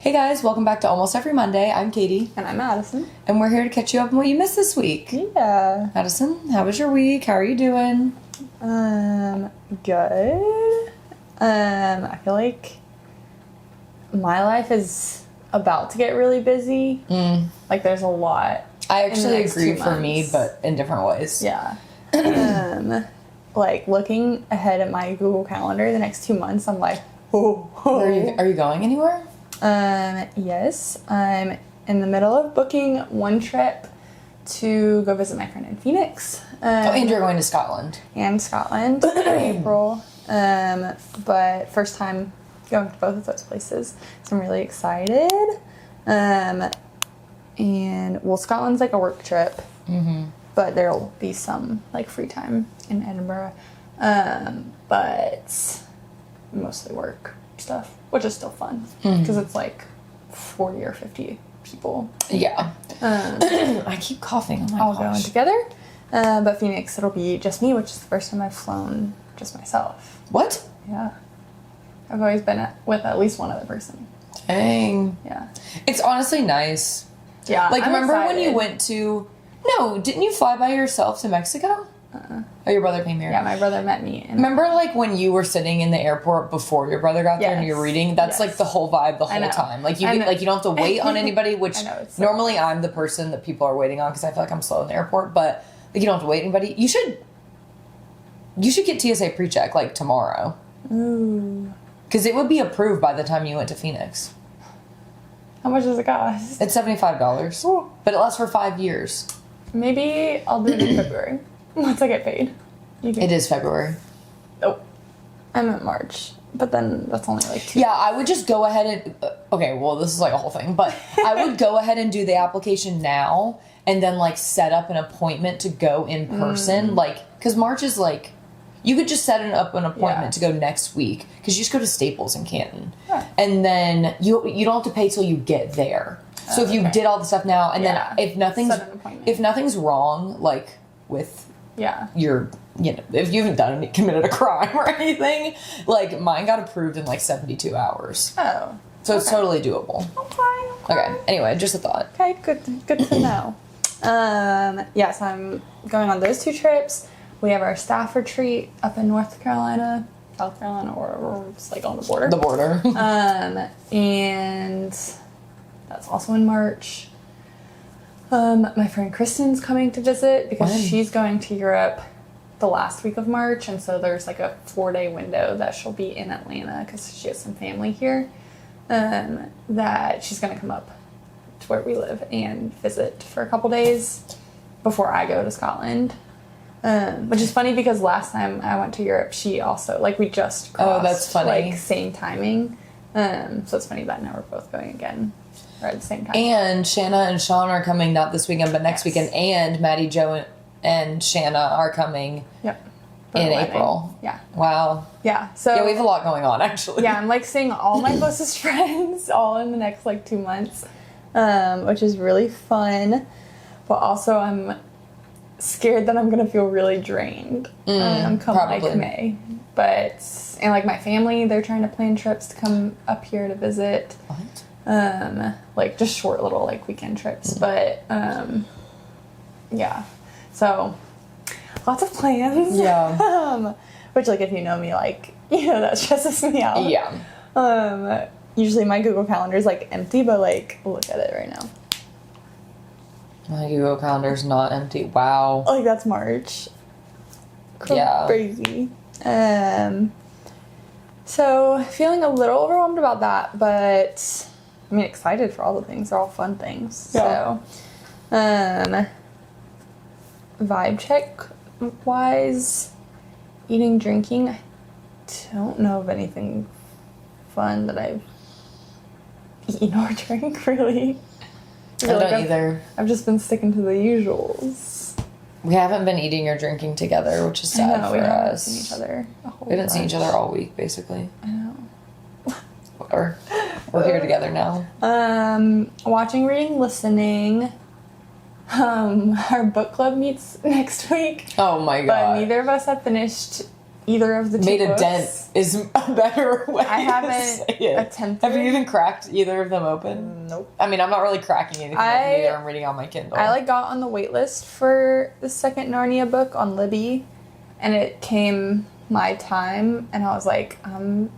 Hey guys, welcome back to Almost Every Monday. I'm Katie. And I'm Madison. And we're here to catch you up on what you missed this week. Yeah. Madison, how was your week? How are you doing? Good. I feel like my life is about to get really busy. Like there's a lot. I actually agree for months. me, but in different ways. Yeah. Like looking ahead at my Google Calendar the next 2 months, I'm like, oh. Are you going anywhere? Yes. I'm in the middle of booking one trip to go visit my friend in Phoenix. And you're going to Scotland. And Scotland in April. But first time going to both of those places. So I'm really excited. And well, Scotland's like a work trip. But there'll be some like free time in Edinburgh. But mostly work stuff, which is still fun because it's like 40 or 50 people. Yeah. I keep coughing. Oh my all gosh. going together. But Phoenix, it'll be just me, which is the first time I've flown just myself. What? Yeah. I've always been with at least one other person. Dang. Yeah. It's honestly nice. Yeah. Like, I'm remember when you excited. went to... No, didn't you fly by yourself to Mexico? Oh, your brother came here. Yeah, my brother met me. Remember, like, when you were sitting in the airport before your brother got there and Yes. you were reading? That's, like, the whole vibe the I whole know. time. Like, you I know. you don't have to wait on anybody, which I know, it's so normally I'm the person that people are waiting on because I feel like I'm slow in the airport. But, like, you don't have to wait anybody. You should get TSA pre-check, like, tomorrow. Ooh. Because it would be approved by the time you went to Phoenix. How much does it cost? It's $75. Ooh. But it lasts for 5 years. Maybe I'll do it in February once I get paid. It is February. Oh, I meant March, but then that's only like 2. Yeah, I would just go ahead and... okay, well, this is like a whole thing. But I would go ahead and do the application now and then, like, set up an appointment to go in person. Like, because March is, like... You could just set up an appointment to go next week. Because you just go to Staples in Canton. Yeah. And then you don't have to pay till you get there. So if you did all the stuff now, and then if nothing's... Set an appointment. If nothing's wrong, like, with... Yeah. your, if you haven't committed a crime or anything, like, mine got approved in, like, 72 hours. Oh. So it's totally doable. Okay, anyway, just a thought. Okay, good to know. Yeah, so I'm going on those 2 trips. We have our staff retreat up in South Carolina, or it's like on the border. The border. And that's also in March. My friend Kristen's coming to visit because she's going to Europe the last week of March, and so there's like a 4-day window that she'll be in Atlanta because she has some family here. That she's going to come up to where we live and visit for a couple days before I go to Scotland. Which is funny because last time I went to Europe, she also, like, we just crossed, that's funny. like, same timing. So it's funny that now we're both going again, or at the same time. And Shanna and Sean are coming, not this weekend, but next weekend. And Maddie, Joe, and Shanna are coming For in the wedding. April. Yeah. Wow. Yeah, so... Yeah, we have a lot going on, actually. Yeah, I'm, like, seeing all my closest friends all in the next, like, 2 months, which is really fun. But also, I'm scared that I'm gonna feel really drained come probably. like May. But and like my family, they're trying to plan trips to come up here to visit. What? Like just short little like weekend trips. But yeah. So lots of plans. Yeah. Which like if you know me, like, that stresses me out. Yeah. Usually my Google Calendar is like empty, but like look at it right now. My Google Calendar's not empty. Wow. Like that's March. Yeah. Crazy. So feeling a little overwhelmed about that, but I mean excited for all the things. They're all fun things. Yeah. So vibe check wise, eating, drinking, I don't know of anything fun that I've eaten or drank really. I don't either. I've just been sticking to the usuals. We haven't been eating or drinking together, which is sad for we haven't us. seen each other a whole We haven't seen each bunch. other all week, basically. I know. Whatever. We're here together now. Watching, reading, listening. Our book club meets next week. Oh my But god. neither of us have finished either of the two Made a books. dent is a better way I to haven't say it. attempted. Have you even cracked either of them open? Nope. I mean, I'm not really cracking anything open either. I'm reading on my Kindle. I like got on the wait list for the second Narnia book on Libby, and it came my time, and I was like, I'm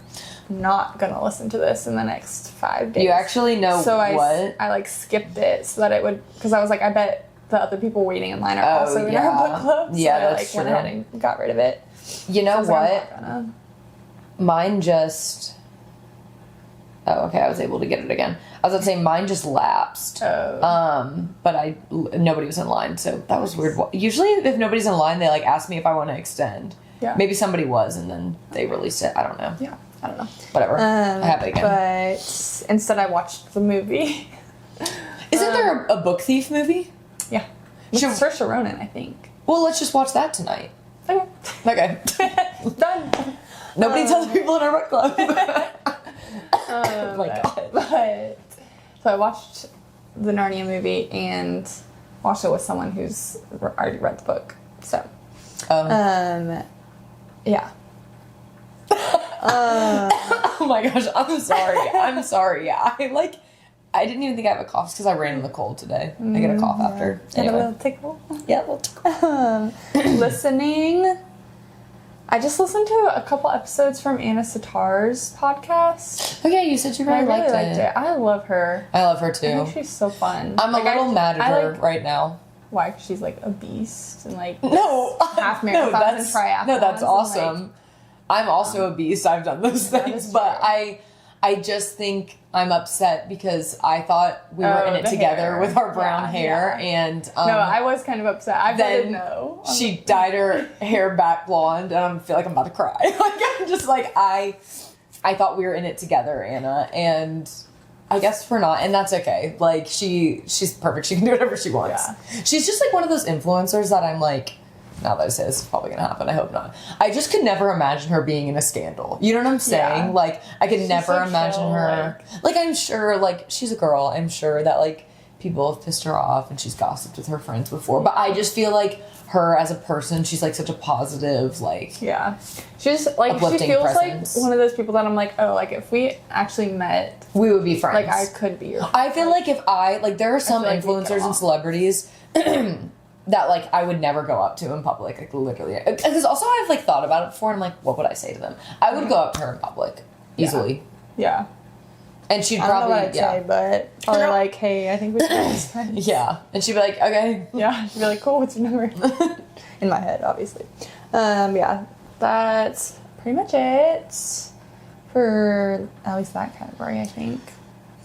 not gonna listen to this in the next 5 days. You actually know so what? I like skipped it so that it would, because I was like, I bet the other people waiting in line are also in yeah. our book club. So Yeah, I that's went true. ahead and got rid of it. You know So I was like, what? I'm not gonna. Mine just... Oh, okay, I was able to get it again. I was going to say mine just lapsed. Oh. But nobody was in line, so that was weird. Usually if nobody's in line, they like ask me if I want to extend. Yeah. Maybe somebody was, and then they released it. I don't know. Yeah, I don't know. Whatever. I have it again. But instead I watched the movie. Isn't there a Book Thief movie? Yeah. With Should- Saoirse Ronan, I think. Well, let's just watch that tonight. Okay. Okay. Done. Nobody tells people in our book club. Oh my god. But so I watched the Narnia movie and watched it with someone who's already read the book. So, yeah. Oh my gosh, I'm sorry. I'm sorry. Yeah, I didn't even think I have a cough because I ran in the cold today. I get a cough after. And a Anyway. little tickle. Yeah, a little tickle. Listening. I just listened to a couple episodes from Anna Sitar's podcast. Oh yeah, you said you I really really liked it. I love her. I love her I too. think she's so fun. I'm a little mad at her right now. Why? 'Cause she's like a beast and like No, half marathons and triathlons. No, that's and, awesome. I'm also a beast. I've done those things, is but true. I just think I'm upset because I thought we were in it the together hair. with our brown Yeah, hair, yeah. and No, I was kind of upset. I voted then no. she dyed her hair back blonde, and I feel like I'm about to cry. Like I'm just like I thought we were in it together, Anna, and I guess we're not, and that's okay. Like she's perfect. She can do whatever she wants. Yeah. She's just like one of those influencers that I'm like. Now that I say this is probably gonna happen, I hope not. I just could never imagine her being in a scandal. You know what I'm saying? Yeah. Like I could never so imagine chill, her. Like I'm sure, like she's a girl. I'm sure that like people have pissed her off and she's gossiped with her friends before. But I just feel like her as a person, she's like such a positive, like Yeah. She's like, she uplifting feels presence. like one of those people that I'm like, oh, like if we actually met, we would be friends. like I could be your friend. I feel like if there are some feel like we'd get influencers and along. celebrities that like I would never go up to in public, like literally. Because also I've like thought about it before, and I'm like, what would I say to them? I would go up to her in public easily, Yeah. and she'd I don't know probably what I'd say, but probably like, hey, I think we should be best friends. yeah, and she'd be like, okay, Yeah. She'd be like, cool, what's your number? In my head, obviously. Yeah. That's pretty much it for at least that category, I think.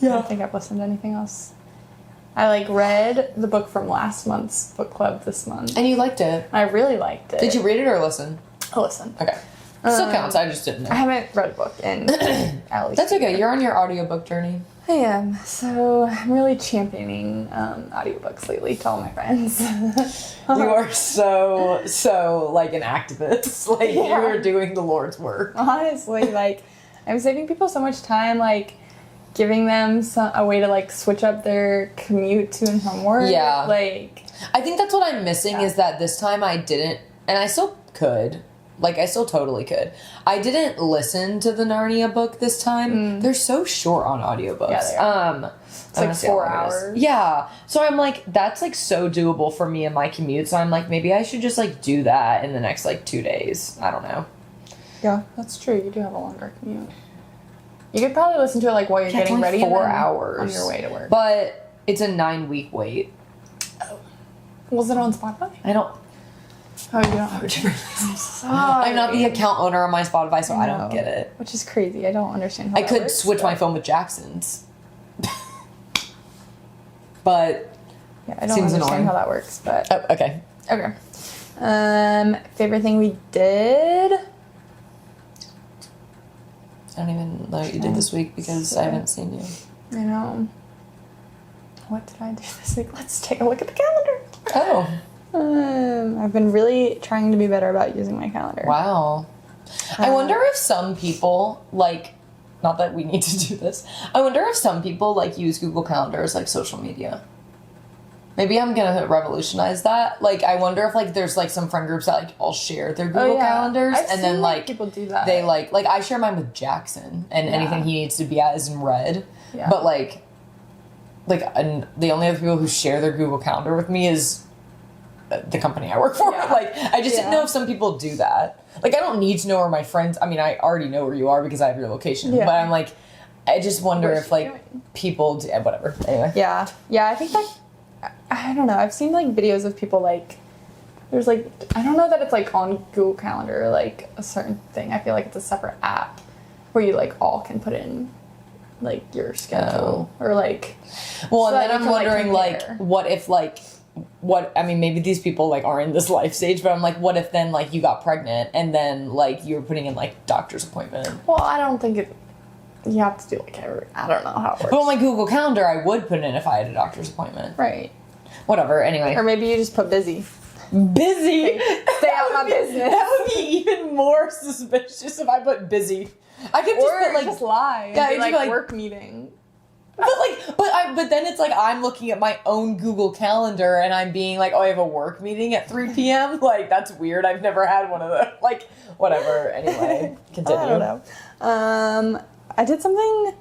I don't think I've listened to anything else. I like read the book from last month's book club this month. and you liked it. I really liked it. Did you read it or listen? Oh, listen. Okay, still counts. I just didn't know. I haven't read a book in at least. That's okay. You're on your audiobook journey. I am. So I'm really championing audiobooks lately to all my friends. You are so like an activist. Like you Yeah. are doing the Lord's work. Honestly, like I'm saving people so much time, like giving them a way to like switch up their commute to and from work. Yeah. Like I think that's what I'm missing is that this time I didn't, and I still could. Like, I still totally could. I didn't listen to the Narnia book this time. They're so short on audiobooks. Yeah, they are. It's like 4 hours. Yeah. So I'm like, that's like so doable for me and my commute. So I'm like, maybe I should just like do that in the next like 2 days. I don't know. Yeah, that's true. You do have a longer commute. You could probably listen to it like while you're Yeah, it's getting only ready. and 4 then hours on your way to work. But it's a 9-week wait. Was it on Spotify? I don't. Oh, you don't. I'm not the account owner on my Spotify, so I No. don't get it. Which is crazy. I don't understand how I that could works, switch but- my phone with Jackson's. But Yeah, I don't Seems understand annoying. how that works, but oh, okay. okay. Favorite thing we did? I don't even know what you did this week because I haven't seen you. I know. What did I do this week? Let's take a look at the calendar. Oh, I've been really trying to be better about using my calendar. wow. I wonder if some people, like, not that we need to do this, I wonder if some people, like, use Google Calendar as, like, social media. Maybe I'm gonna revolutionize that. Like, I wonder if like there's like some friend groups that like all share their Google calendars, I've and then seen, like people do that. they like I share mine with Jackson, and anything he needs to be at is in red. Yeah. But the only other people who share their Google Calendar with me is the company I work for. Yeah. Like, I just didn't know if some people do that. Like, I don't need to know where my friends. I mean, I already know where you are because I have your location. Yeah. But I'm like, I just wonder What's if like she doing? people do whatever. Anyway. Yeah. Yeah, I think that, I don't know, I've seen like videos of people like, there's like, I don't know that it's like on Google Calendar or like a certain thing. I feel like it's a separate app where you like all can put in like your schedule or like. Well, so and that then you I'm can, wondering like compare. what if like I mean, maybe these people like are in this life stage, but I'm like, what if then like you got pregnant and then like you were putting in like doctor's appointment? Well, I don't think you have to do like I don't know how it works. But on my Google Calendar, I would put in if I had a doctor's appointment. Right. Whatever. Anyway. Or maybe you just put busy. Busy. Stay out my business. That would be even more suspicious if I put busy. I could just Or put like just lie. Yeah, Yeah, it'd be like, like- work meeting. but then it's like I'm looking at my own Google Calendar and I'm being like, oh, I have a work meeting at 3 p.m. Like, that's weird. I've never had one of those. Like, whatever. Anyway, continue. I don't know. I did something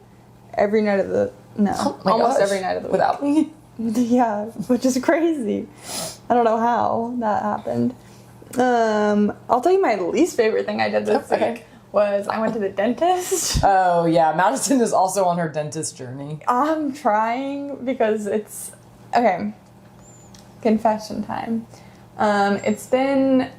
every night of the Oh my almost gosh. every night of the week. Without me. Yeah, which is crazy. I don't know how that happened. I'll tell you my least favorite thing I did this week was I went to the dentist. Oh, yeah. Madison is also on her dentist journey. I'm trying because it's okay. Confession time. It's been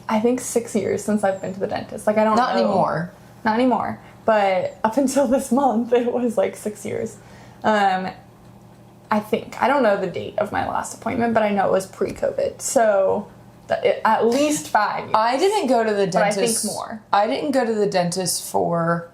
I think 6 years since I've been to the dentist. Like I don't Not know. anymore. Not anymore. But up until this month, it was like 6 years. I think. I don't know the date of my last appointment, but I know it was pre-COVID. So at least 5 years. I didn't go to the But I dentist. think more. I didn't go to the dentist for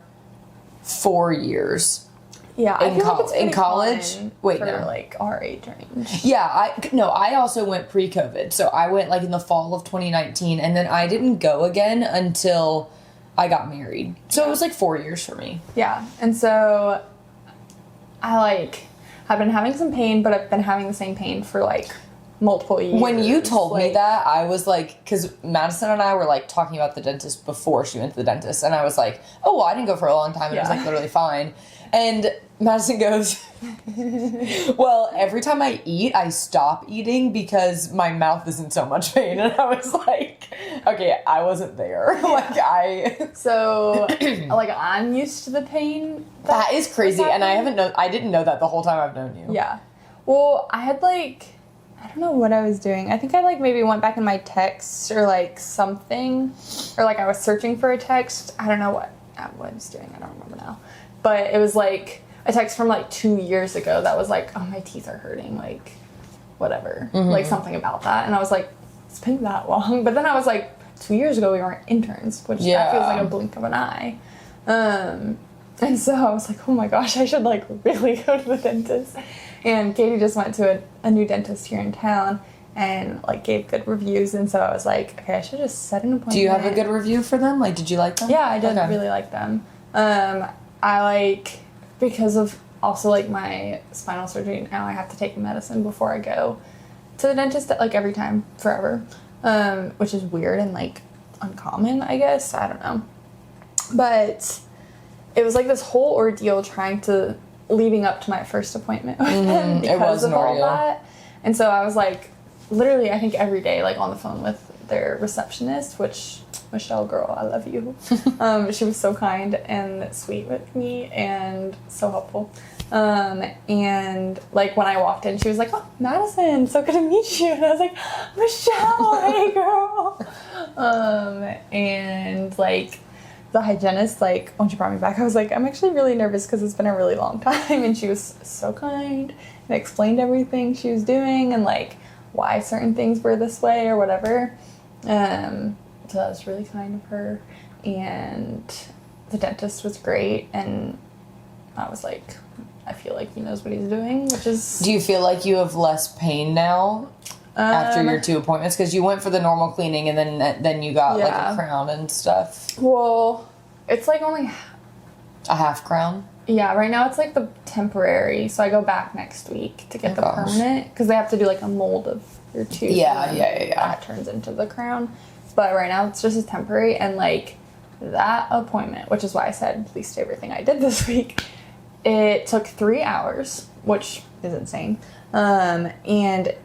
4 years. Yeah, I in feel col- like it's pretty in college? common Wait, for no. like our age range. Yeah, I also went pre-COVID. So I went like in the fall of 2019, and then I didn't go again until I got married. So it was like 4 years for me. Yeah, and so I've been having some pain, but I've been having the same pain for like multiple years. When you told me Like, that, I was like, because Madison and I were like talking about the dentist before she went to the dentist, and I was like, oh, well, I didn't go for a long time, and it was Yeah. like literally fine. And Madison goes, well, every time I eat, I stop eating because my mouth is in so much pain. And I was like, okay, I wasn't there. So, like, I'm used to the pain. That is crazy, was and I happening. I didn't know that the whole time I've known you. Yeah. Well, I had like, I don't know what I was doing. I think I like maybe went back in my texts or like something, or like I was searching for a text. I don't know what I was doing. I don't remember now. But it was like a text from like 2 years ago that was like, oh, my teeth are hurting, like whatever, like something about that. And I was like, it's been that long. But then I was like, 2 years ago we weren't interns, which that feels like a blink of an eye. And so I was like, oh my gosh, I should like really go to the dentist. And Katie just went to a new dentist here in town and like gave good reviews. And so I was like, okay, I should just set an appointment. Do you have a good review for them? Like, did you like them? Yeah, I did Okay. really like them. I like, because of also like my spinal surgery, now I have to take medicine before I go to the dentist like every time, forever. Which is weird and like uncommon, I guess. I don't know. But it was like this whole ordeal leading up to my first appointment with them because It was of an all ordeal. that. And so I was like, literally, I think every day, like on the phone with their receptionist, which, Michelle, girl, I love you. She was so kind and sweet with me and so helpful. And like when I walked in, she was like, oh, Madison, so good to meet you. And I was like, Michelle, hey girl. And like the hygienist, like when she brought me back, I was like, I'm actually really nervous because it's been a really long time. And she was so kind and explained everything she was doing and like why certain things were this way or whatever. So that was really kind of her. And the dentist was great. And I was like, I feel like he knows what he's doing, which is... Do you feel like you have less pain now after your 2 appointments? Because you went for the normal cleaning and then you got like a crown and stuff. Well, it's like only... A half crown? Yeah, right now it's like the temporary. So I go back next week to get the permanent because they have to do like a mold of your tooth. Yeah. That turns into the crown. But right now it's just a temporary, and like that appointment, which is why I said least favorite thing I did this week, it took 3 hours, which is insane. And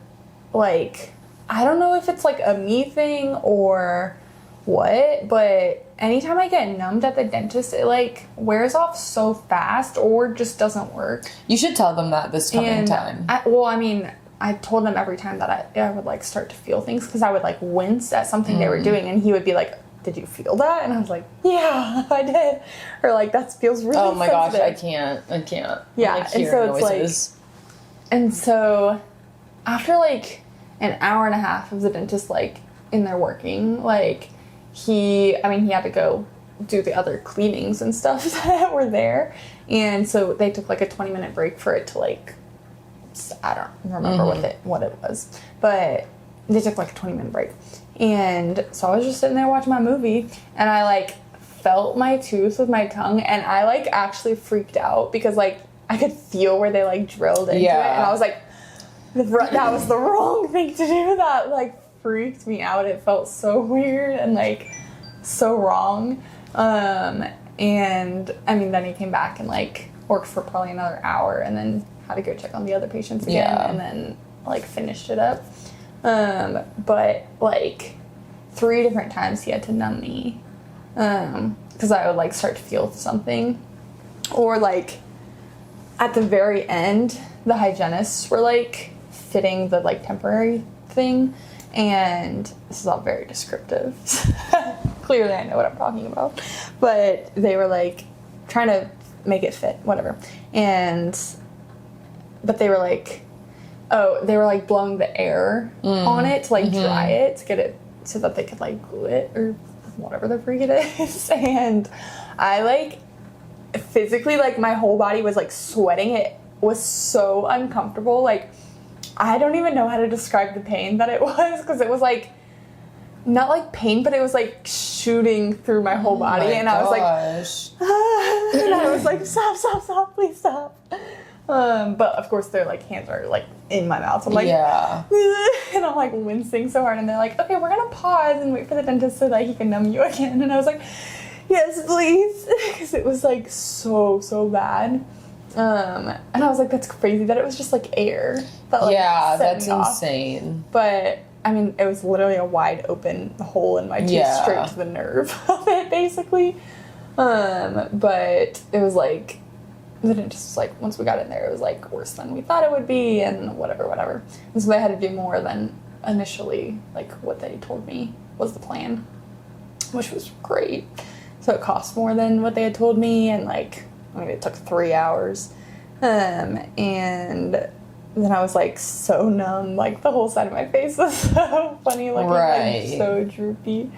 like, I don't know if it's like a me thing or what, but anytime I get numbed at the dentist, it like wears off so fast or just doesn't work. You should tell them that this coming time. I told them every time that I would like start to feel things because I would like wince at something they were doing, and he would be like, "Did you feel that?" And I was like, "Yeah, I did." Or like, "That feels really Oh my sensitive." gosh, I can't. Yeah, like, and so it's noises. and so after like an hour and a half of the dentist like in there working, like he had to go do the other cleanings and stuff that were there, and so they took like a 20-minute break for it to like, I don't remember what it was, but they took like a 20-minute break. And so I was just sitting there watching my movie, and I like felt my tooth with my tongue, and I like actually freaked out because like I could feel where they like drilled into it, and I was like, that was the wrong thing to do. That like freaked me out. It felt so weird and like so wrong. And I mean, then he came back and like worked for probably another hour, and then had to go check on the other patients again, and then like finished it up. But like 3 different times he had to numb me, because I would like start to feel something, or like at the very end the hygienists were like fitting the like temporary thing, and this is all very descriptive. Clearly I know what I'm talking about, but they were like trying to make it fit, whatever, but they were like, they were like blowing the air on it to like dry it, to get it so that they could like glue it or whatever the freak it is. And I like physically, like my whole body was like sweating. It was so uncomfortable. Like I don't even know how to describe the pain that it was, because it was like not like pain, but it was like shooting through my whole body. And I was like, and I was like, stop, please stop. But of course their like hands are like in my mouth. So I'm like, and I'm like wincing so hard, and they're like, okay, we're gonna pause and wait for the dentist so that he can numb you again. And I was like, yes, please, because it was like so bad. And I was like, that's crazy that it was just like air. That, like, that's insane. But I mean, it was literally a wide open hole in my tooth, straight to the nerve of it, basically. But it was like, the dentist was like, once we got in there, it was like worse than we thought it would be, and whatever. And so they had to do more than initially, like what they told me was the plan, which was great. So it cost more than what they had told me, and like, I mean, it took 3 hours. And then I was like so numb, like the whole side of my face was so funny, like, like so droopy.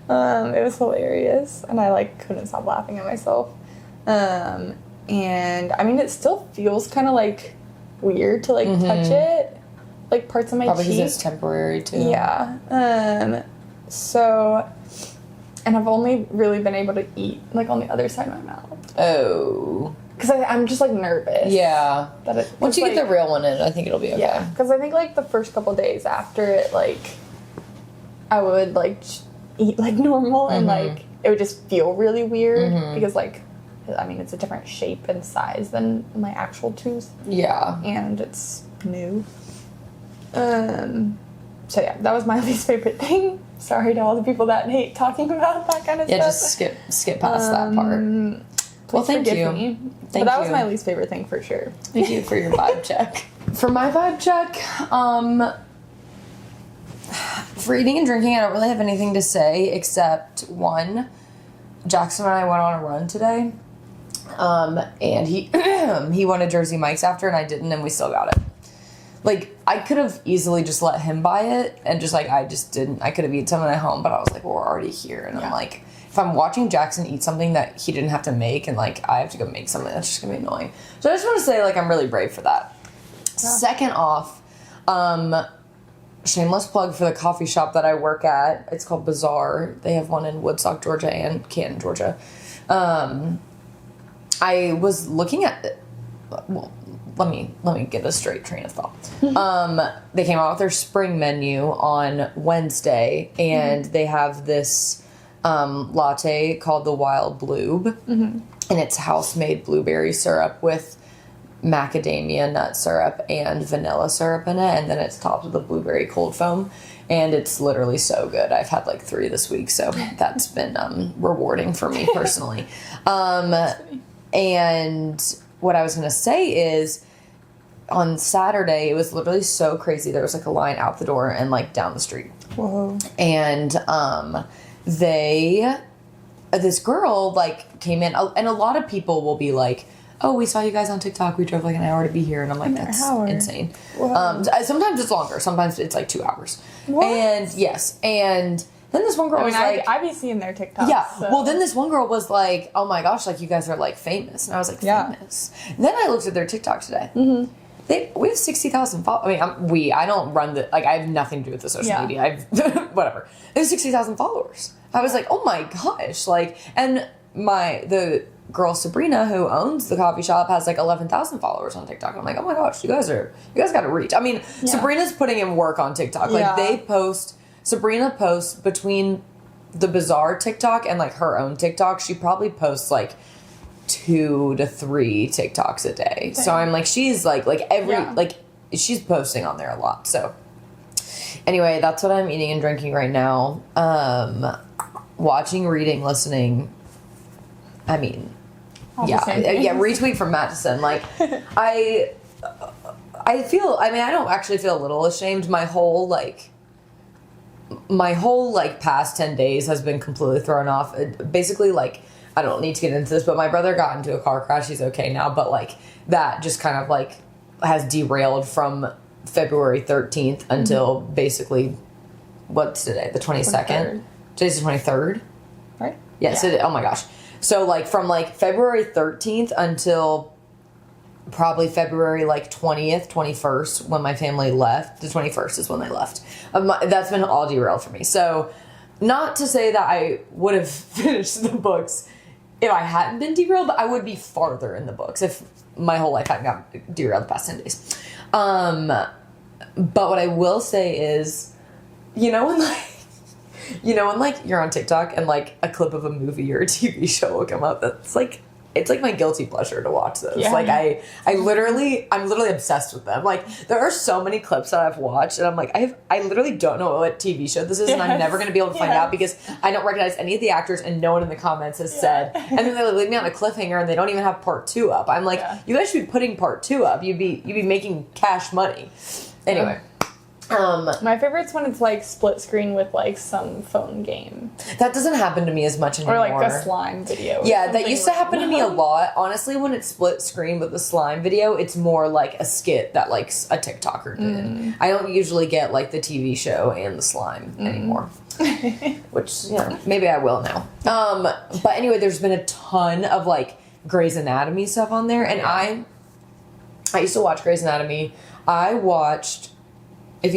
It was hilarious, and I like couldn't stop laughing at myself. And I mean, it still feels kind of like weird to like touch it, like parts of my probably cheek. Because it's temporary too. Yeah. So, and I've only really been able to eat like on the other side of my mouth. Oh. Because I'm just like nervous. Yeah. That once you get the real one in, I think it'll be okay. Yeah. Because I think like the first couple days after it, like I would like eat like normal, and like it would just feel really weird because like, I mean, it's a different shape and size than my actual tooth. Yeah. And it's new. So yeah, that was my least favorite thing. Sorry to all the people that hate talking about that kind of stuff. Yeah, just skip past that part. Well, thank you. But that was my least favorite thing for sure. Thank you for your vibe check. For my vibe check, for eating and drinking, I don't really have anything to say except one, Jackson and I went on a run today. And he wanted Jersey Mike's after, and I didn't, and we still got it. Like, I could have easily just let him buy it, and just, like, I just didn't. I could have eaten something at home, but I was like, well, we're already here. And I'm like, if I'm watching Jackson eat something that he didn't have to make, and, like, I have to go make something, that's just gonna be annoying. So I just want to say, like, I'm really brave for that. Yeah. Second off, shameless plug for the coffee shop that I work at. It's called Bazaar. They have one in Woodstock, Georgia, and Canton, Georgia. I was looking at, well, let me get a straight train of thought. They came out with their spring menu on Wednesday, and they have this latte called the Wild Bloob, and it's house-made blueberry syrup with macadamia nut syrup and vanilla syrup in it, and then it's topped with a blueberry cold foam, and it's literally so good. I've had like 3 this week, so that's been rewarding for me personally. And what I was gonna say is, on Saturday, it was literally so crazy. There was like a line out the door and like down the street. Whoa. And this girl like came in, and a lot of people will be like, oh, we saw you guys on TikTok. We drove like an hour to be here. And I'm like, that's insane. Sometimes it's longer. Sometimes it's like 2 hours. What? And yes. And then this one girl was like, I be seeing their TikToks. yeah. So. Well, then this one girl was like, oh my gosh, like you guys are like famous. And I was like, famous. And then I looked at their TikTok today. Mm-hmm. We have 60,000 followers. I mean, I don't run I have nothing to do with the social media. I've, whatever. They have 60,000 followers. I was like, oh my gosh. Like, and the girl Sabrina, who owns the coffee shop, has like 11,000 followers on TikTok. I'm like, oh my gosh, you guys got to reach. I mean, Sabrina's putting in work on TikTok. Like Sabrina posts between the Bizarre TikTok and like her own TikTok. She probably posts like 2 to 3 TikToks a day. So I'm like, she's like she's posting on there a lot. So anyway, that's what I'm eating and drinking right now. Watching, reading, listening. I mean, retweet from Madison. Like, I don't actually feel a little ashamed. My whole past 10 days has been completely thrown off. Basically, like, I don't need to get into this, but my brother got into a car crash. He's okay now, but like that just kind of like has derailed from February 13th until basically, what's today? The 22nd? Today's the 23rd? Right? Yes. Yeah. Oh my gosh. So like from like February 13th until probably February like 20th, 21st when my family left. The 21st is when they left. That's been all derailed for me. So not to say that I would have finished the books if I hadn't been derailed, but I would be farther in the books if my whole life hadn't got derailed the past 10 days. But what I will say is, when you're on TikTok and like a clip of a movie or a TV show will come up, that's like, it's like my guilty pleasure to watch those. Yeah. Like I'm literally obsessed with them. Like there are so many clips that I've watched and I'm like, I literally don't know what TV show this is, and I'm never going to be able to find out because I don't recognize any of the actors and no one in the comments has said. And then they leave me on a cliffhanger and they don't even have part 2 up. I'm like, you guys should be putting part 2 up. You'd be making cash money. Anyway. My favorite's when it's like split screen with like some phone game. That doesn't happen to me as much anymore. Or like a slime video. Yeah, that used to happen to me a lot. Honestly, when it's split screen with the slime video, it's more like a skit that like a TikToker did. I don't usually get like the TV show and the slime anymore. Which, maybe I will now. But anyway, there's been a ton of like Grey's Anatomy stuff on there. And I used to watch Grey's Anatomy. I watched... I'm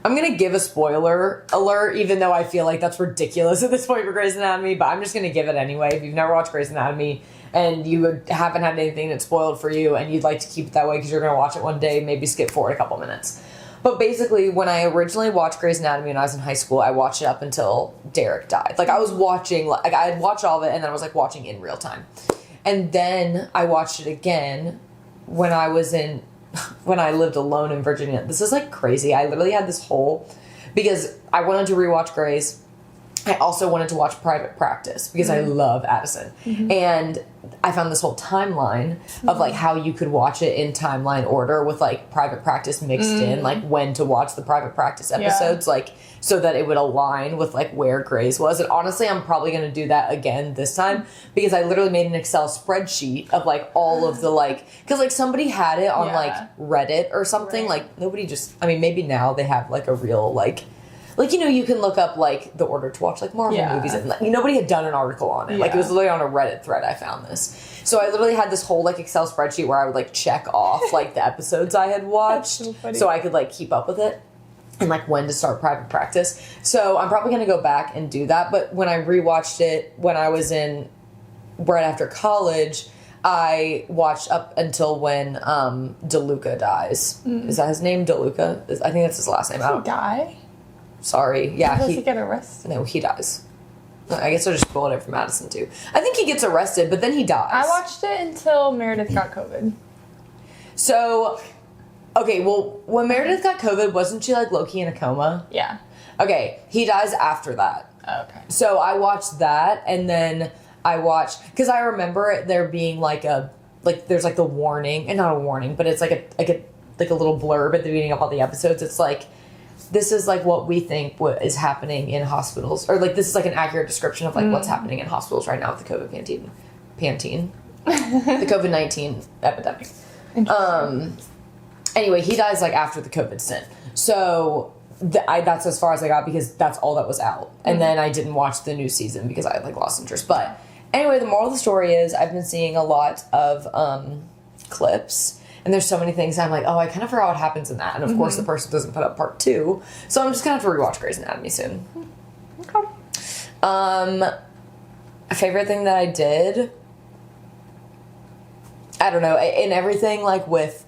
going to give a spoiler alert, even though I feel like that's ridiculous at this point for Grey's Anatomy, but I'm just going to give it anyway. If you've never watched Grey's Anatomy and you haven't had anything that's spoiled for you and you'd like to keep it that way because you're going to watch it one day, maybe skip forward a couple minutes. But basically, when I originally watched Grey's Anatomy when I was in high school, I watched it up until Derek died. Like, I was watching, like, I had watched all of it and then I was, like, watching in real time. And then I watched it again when I lived alone in Virginia. This is like crazy. I literally had this whole, because I wanted to rewatch Grey's. I also wanted to watch Private Practice because I love Addison. And I found this whole timeline of like how you could watch it in timeline order with like Private Practice mixed in, like when to watch the Private Practice episodes, like so that it would align with like where Grey's was. And honestly, I'm probably going to do that again this time because I literally made an Excel spreadsheet of like all of the like, because like somebody had it on like Reddit or something. Like nobody just, I mean, maybe now they have like a real like, you can look up, like, the order to watch, like, Marvel movies. And like, nobody had done an article on it. Like, it was literally on a Reddit thread I found this. So I literally had this whole, like, Excel spreadsheet where I would, like, check off, like, the episodes I had watched. So I could, like, keep up with it. And, like, when to start Private Practice. So I'm probably going to go back and do that. But when I rewatched it when I was in right after college, I watched up until when DeLuca dies. Is that his name, DeLuca? I think that's his last name. I don't. Die? Sorry. Yeah. Does he get arrested? No, he dies. I guess I just spoiled it for Madison too. I think he gets arrested, but then he dies. I watched it until Meredith got COVID. So, okay, well, when Meredith got COVID, wasn't she like low-key in a coma? Yeah. Okay, he dies after that. Okay. So I watched that, and then I watched, because I remember there being like there's like the warning, and not a warning, but it's like a little blurb at the beginning of all the episodes. It's like, this is like what we think what is happening in hospitals, or like this is like an accurate description of like what's happening in hospitals right now with the the COVID-19 epidemic. Anyway, he dies like after the COVID stint. So that's as far as I got because that's all that was out. And then I didn't watch the new season because I like lost interest. But anyway, the moral of the story is I've been seeing a lot of clips. And there's so many things I'm like, oh, I kind of forgot what happens in that. And of course the person doesn't put up part 2. So I'm just going to have to rewatch Grey's Anatomy soon. Okay. A favorite thing that I did, I don't know, in everything, like with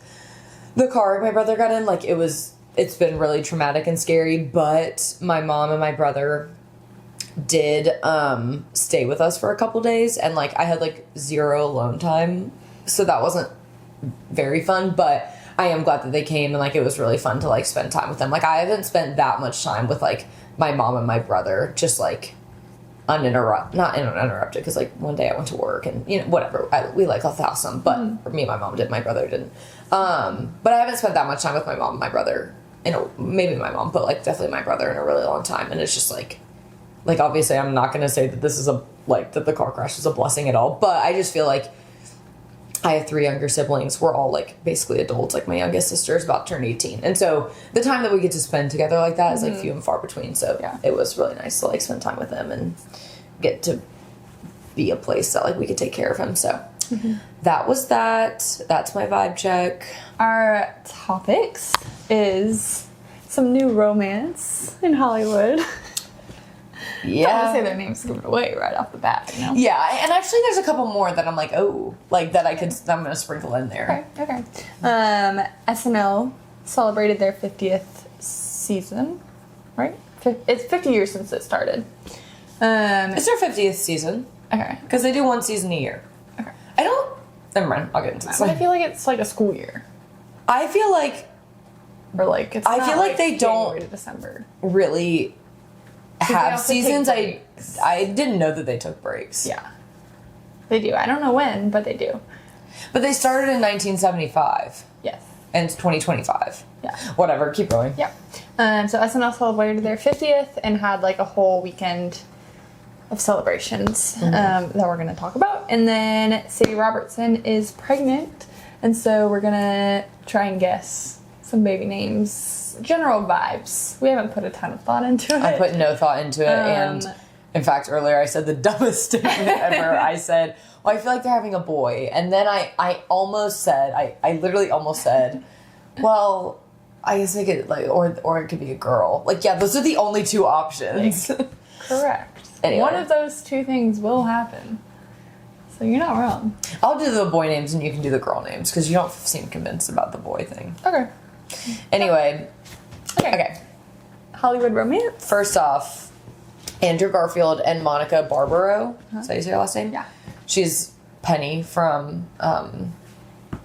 the car my brother got in, like it's been really traumatic and scary, but my mom and my brother did stay with us for a couple days, and like I had like 0 alone time, so that wasn't very fun, but I am glad that they came, and like it was really fun to like spend time with them. Like I haven't spent that much time with like my mom and my brother, just like not uninterrupted, because like one day I went to work and whatever, we like left the house some, but me and my mom did, my brother didn't, but I haven't spent that much time with my mom and my brother, maybe my mom, but like definitely my brother in a really long time. And it's just like obviously I'm not gonna say that this is that the car crash is a blessing at all, but I just feel like I have 3 younger siblings. We're all like basically adults. Like my youngest sister is about to turn 18. And so the time that we get to spend together like that is like few and far between. So yeah, it was really nice to like spend time with them and get to be a place that like we could take care of him. So that was that. That's my vibe check. Our topics is some new romance in Hollywood. Yeah. I'm gonna say their names, give it away right off the bat, Yeah, and actually there's a couple more that I'm like, oh, like that I'm gonna sprinkle in there. Okay. SNL celebrated their 50th season, right? It's 50 years since it started. It's their 50th season. Okay. Because they do 1 season a year. Okay. Never mind, I'll get into this. But I feel like it's like a school year. I feel like... Or like, it's I not feel like they January don't to December. really have seasons. I didn't know that they took breaks. Yeah. They do. I don't know when, but they do. But they started in 1975. Yes. And it's 2025. Yeah. Whatever, keep going. Yeah. So SNL celebrated their 50th and had like a whole weekend of celebrations that we're going to talk about. And then Sadie Robertson is pregnant, and so we're going to try and guess some baby names, general vibes. We haven't put a ton of thought into it. I put no thought into it, and in fact, earlier I said the dumbest statement ever. I said, well, I feel like they're having a boy, and then I almost said, I literally almost said, well, I guess they could, like, or it could be a girl. Like, yeah, those are the only 2 options. Correct. Anyway. One of those 2 things will happen. So you're not wrong. I'll do the boy names and you can do the girl names, because you don't seem convinced about the boy thing. Okay. Anyway. Okay. Hollywood romance? First off, Andrew Garfield and Monica Barbaro. Is that how you say her last name? Yeah. She's Penny from...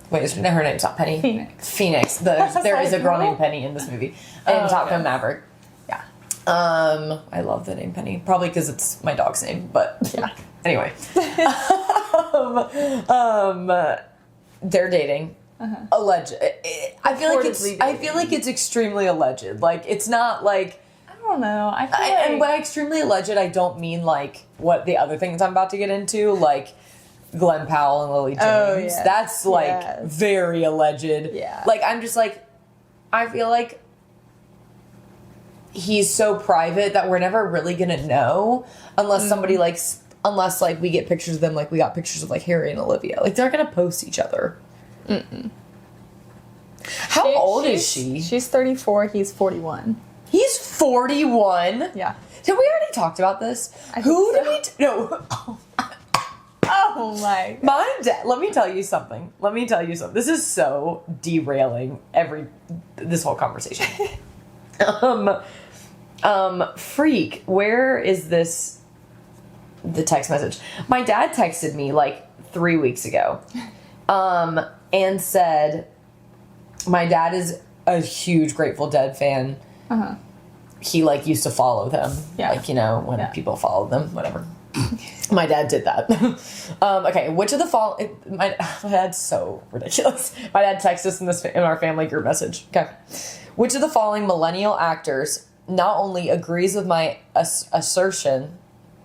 wait, her name's not Penny? Phoenix. There is a girl named Penny in this movie. And Top Gun Maverick. Yeah. I love the name Penny. Probably because it's my dog's name, but yeah. Anyway. They're dating. Alleged. I feel like it's extremely alleged. Like, it's not like... I don't know. And by extremely alleged, I don't mean like what the other things I'm about to get into, like Glenn Powell and Lily James. Oh, yes. That's like very alleged. Yeah. Like, I'm just like, I feel like he's so private that we're never really gonna know unless somebody unless like we get pictures of them, like we got pictures of like Harry and Olivia. Like, they're gonna post each other. How old is she? She's 34. He's 41. He's 41? Yeah. Did we already talked about this? Who did we... No. Oh Oh my. My dad, let me tell you something. This is so derailing this whole conversation. Freak, where is this, the text message? My dad texted me like 3 weeks ago, and said, my dad is a huge Grateful Dead fan. Uh-huh. He like used to follow them. Yeah. Like, you know, when people followed them, whatever. My dad did that. Okay, which of the my dad's so ridiculous. My dad texted us in our family group message. Okay. Which of the following millennial actors not only agrees with my assertion,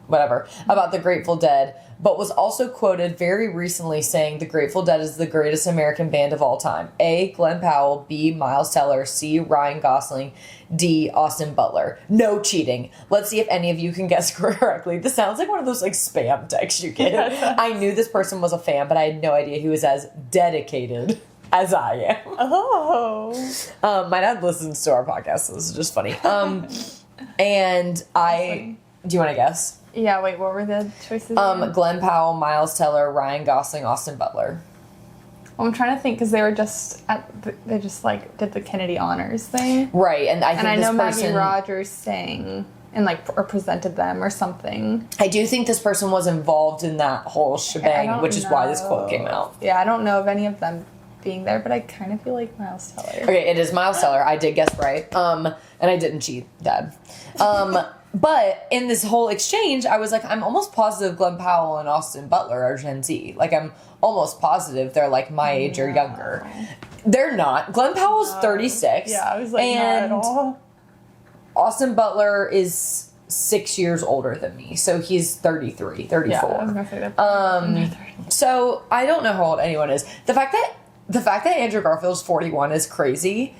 whatever, about the Grateful Dead, but was also quoted very recently saying the Grateful Dead is the greatest American band of all time? A. Glenn Powell. B. Miles Teller. C. Ryan Gosling. D. Austin Butler. No cheating. Let's see if any of you can guess correctly. This sounds like one of those like spam texts you get. I knew this person was a fan, but I had no idea he was as dedicated as I am. Oh. My dad listens to our podcast, so this is just funny. And do you want to guess? Yeah, wait, what were the choices? Glenn Powell, Miles Teller, Ryan Gosling, Austin Butler. Well, I'm trying to think because they were just they just like did the Kennedy Honors thing, right? And I think I know this person, Maggie Rogers sang and like or presented them or something. I do think this person was involved in that whole shebang, which is why this quote came out. Yeah, I don't know of any of them being there, but I kind of feel like Miles Teller. Okay, it is Miles Teller. I did guess right. And I didn't cheat, Dad. But in this whole exchange, I was like, I'm almost positive Glenn Powell and Austin Butler are Gen Z. Like, I'm almost positive they're like my age or younger. They're not. Glenn Powell's 36. Yeah, I was like, not at all. Austin Butler is 6 years older than me, so he's 33, 34. Yeah, I was gonna say that. So I don't know how old anyone is. The fact that Andrew Garfield's 41 is crazy.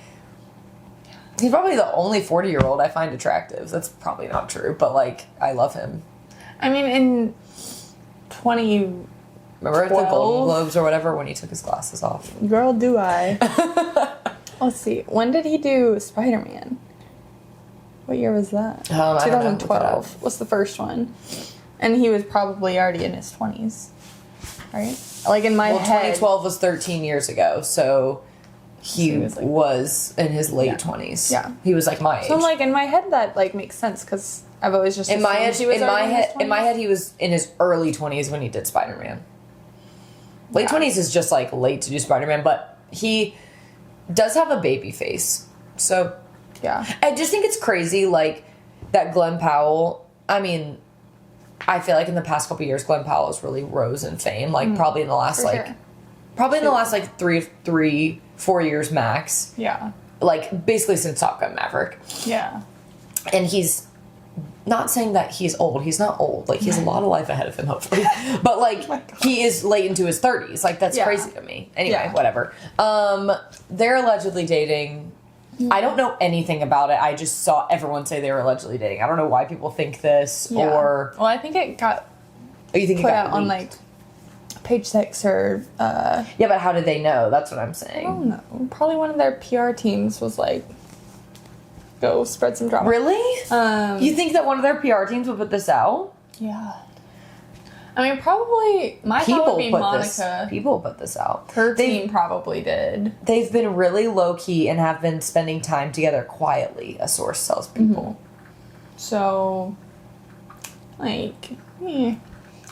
He's probably the only 40-year-old I find attractive. That's probably not true, but like I love him. I mean, in 20. Remember at the Golden Globes or whatever when he took his glasses off? Girl, do I. Let's see. When did he do Spider-Man? What year was that? I don't know. 2012 was the first one. And he was probably already in his 20s. Right? Like in my head. 2012 was 13 years ago, so he was in his late 20s. Yeah. He was like my age. So like in my head that like makes sense because I've always just in my head he was in his early 20s when he did Spider-Man. Late 20s is just like late to do Spider-Man, but he does have a baby face. So yeah. I just think it's crazy like that Glenn Powell, I mean, I feel like in the past couple of years Glenn Powell has really rose in fame, like probably in the last in the last like 3-4 years max. Yeah. Like basically since Top Gun Maverick. Yeah. And he's not saying that he's old. He's not old. Like he has a lot of life ahead of him, hopefully. But like he is late into his 30s. Like that's crazy to me. Anyway, whatever. They're allegedly dating. I don't know anything about it. I just saw everyone say they were allegedly dating. I don't know why people think this or. Well, I think it got. Oh, you think it put got out on like Page Six or. Yeah, but how did they know? That's what I'm saying. I don't know. Probably one of their PR teams was like, go spread some drama. Really? You think that one of their PR teams would put this out? Yeah. I mean, probably my thought would be Monica. People put this out. Her team probably did. They've been really low key and have been spending time together quietly. A source tells people. So, like, there's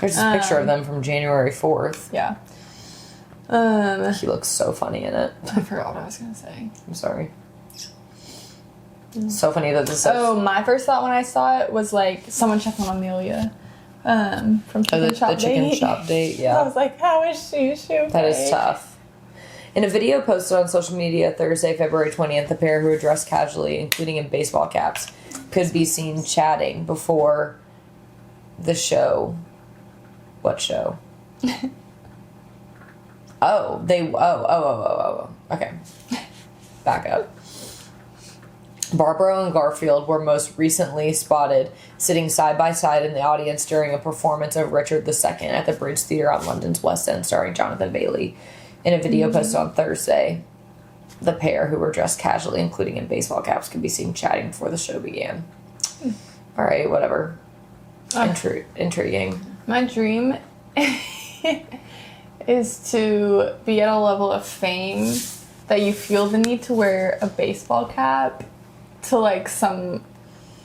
this picture of them from January 4th. Yeah. He looks so funny in it. I forgot what I was gonna say. I'm sorry. So funny that this. Oh, my first thought when I saw it was like someone checked on Amelia. From Chicken Shop Date. Chicken Shop Date, yeah. I was like, how is she? That is tough. In a video posted on social media Thursday, February 20th, the pair who are dressed casually, including in baseball caps, could be seen chatting before the show. What show? Okay. Back up. Barbara and Garfield were most recently spotted sitting side by side in the audience during a performance of Richard II at the Bridge Theatre on London's West End, starring Jonathan Bailey. In a video posted on Thursday, the pair, who were dressed casually, including in baseball caps, could be seen chatting before the show began. All right, whatever. Intriguing. My dream is to be at a level of fame that you feel the need to wear a baseball cap to like some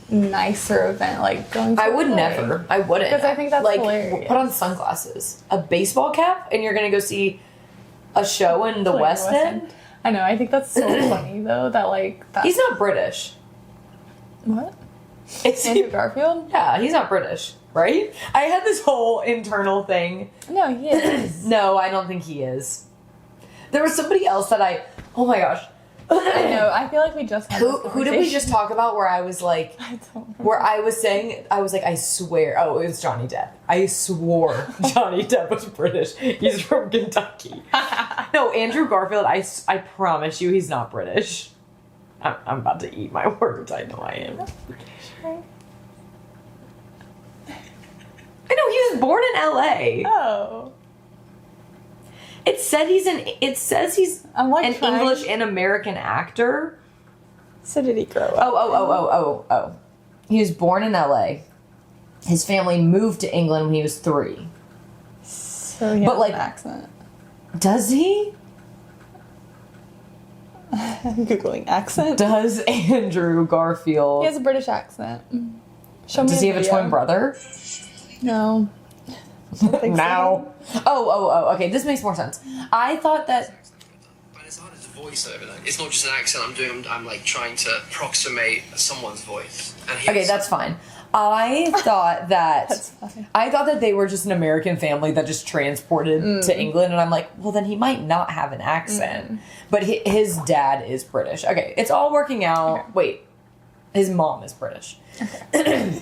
nicer event, like going to I would play. never. I wouldn't. Because I think that's like, hilarious. Put on sunglasses, a baseball cap, and you're gonna go see a show in the Like West End? I know, I think that's so funny though, that like that. He's not British. What? It's Andrew Garfield? Yeah, he's not British, right? I had this whole internal thing. No, he is. No, I don't think he is. There was somebody else that oh my gosh. I know, I feel like we just had this Who did we just talk about where I was like, I don't remember. where I was saying, I was like, I swear, oh, it was Johnny Depp. I swore Johnny Depp was British. He's from Kentucky. No, Andrew Garfield, I promise you he's not British. I'm about to eat my words. I know I am. I know, he was born in LA. Oh. It says he's I'm like an trying- English and American actor. So did he grow up? Oh. He was born in LA. His family moved to England when he was 3. So he has But, like- an accent. Does he? I'm Googling accent. Does Andrew Garfield? He has a British accent. Show me Does he have a video. twin brother? No. I don't think No. so. Oh, okay, this makes more sense. I thought that But it's not as a voiceover. Like, it's not just an accent I'm doing. I'm like trying to approximate someone's voice. And he okay, has- that's fine. I thought that That's fine. I thought that they were just an American family that just transported to England, and I'm like, well, then he might not have an accent, but his dad is British. Okay, it's all working out. Okay. Wait, his mom is British.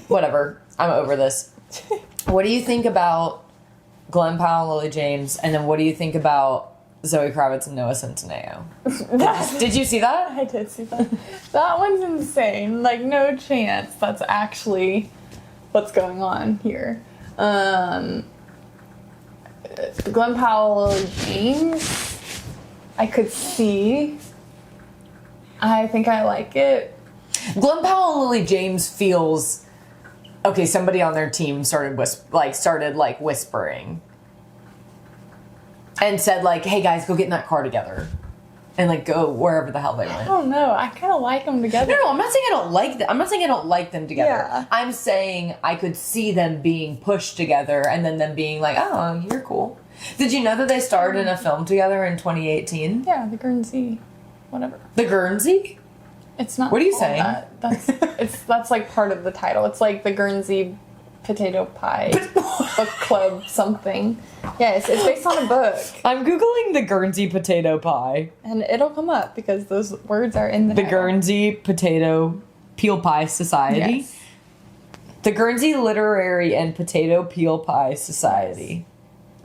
Whatever, I'm over this. What do you think about Glenn Powell and Lily James, and then what do you think about Zoe Kravitz and Noah Centineo? Did you see that? I did see that. That one's insane. Like, no chance that's actually what's going on here. Glenn Powell, James, I could see. I think I like it. Glenn Powell and Lily James feels okay. Somebody on their team started whispering and said like, "Hey guys, go get in that car together," and like go wherever the hell they I went. don't know. I kind of like them together. No, I'm not saying I don't like them. I'm not saying I don't like them together. Yeah. I'm saying I could see them being pushed together and then them being like, "Oh, you're cool." Did you know that they starred in a film together in 2018? Yeah, the Guernsey, whatever. The Guernsey? It's not. What are you called saying? that. That's like part of the title. It's like the Guernsey Potato Pie Book Club something. Yes, it's based on a book, I'm googling the Guernsey potato pie. and it'll come up because those words are in the The title. Guernsey Potato Peel Pie Society. Yes. The Guernsey Literary and Potato Peel Pie Society.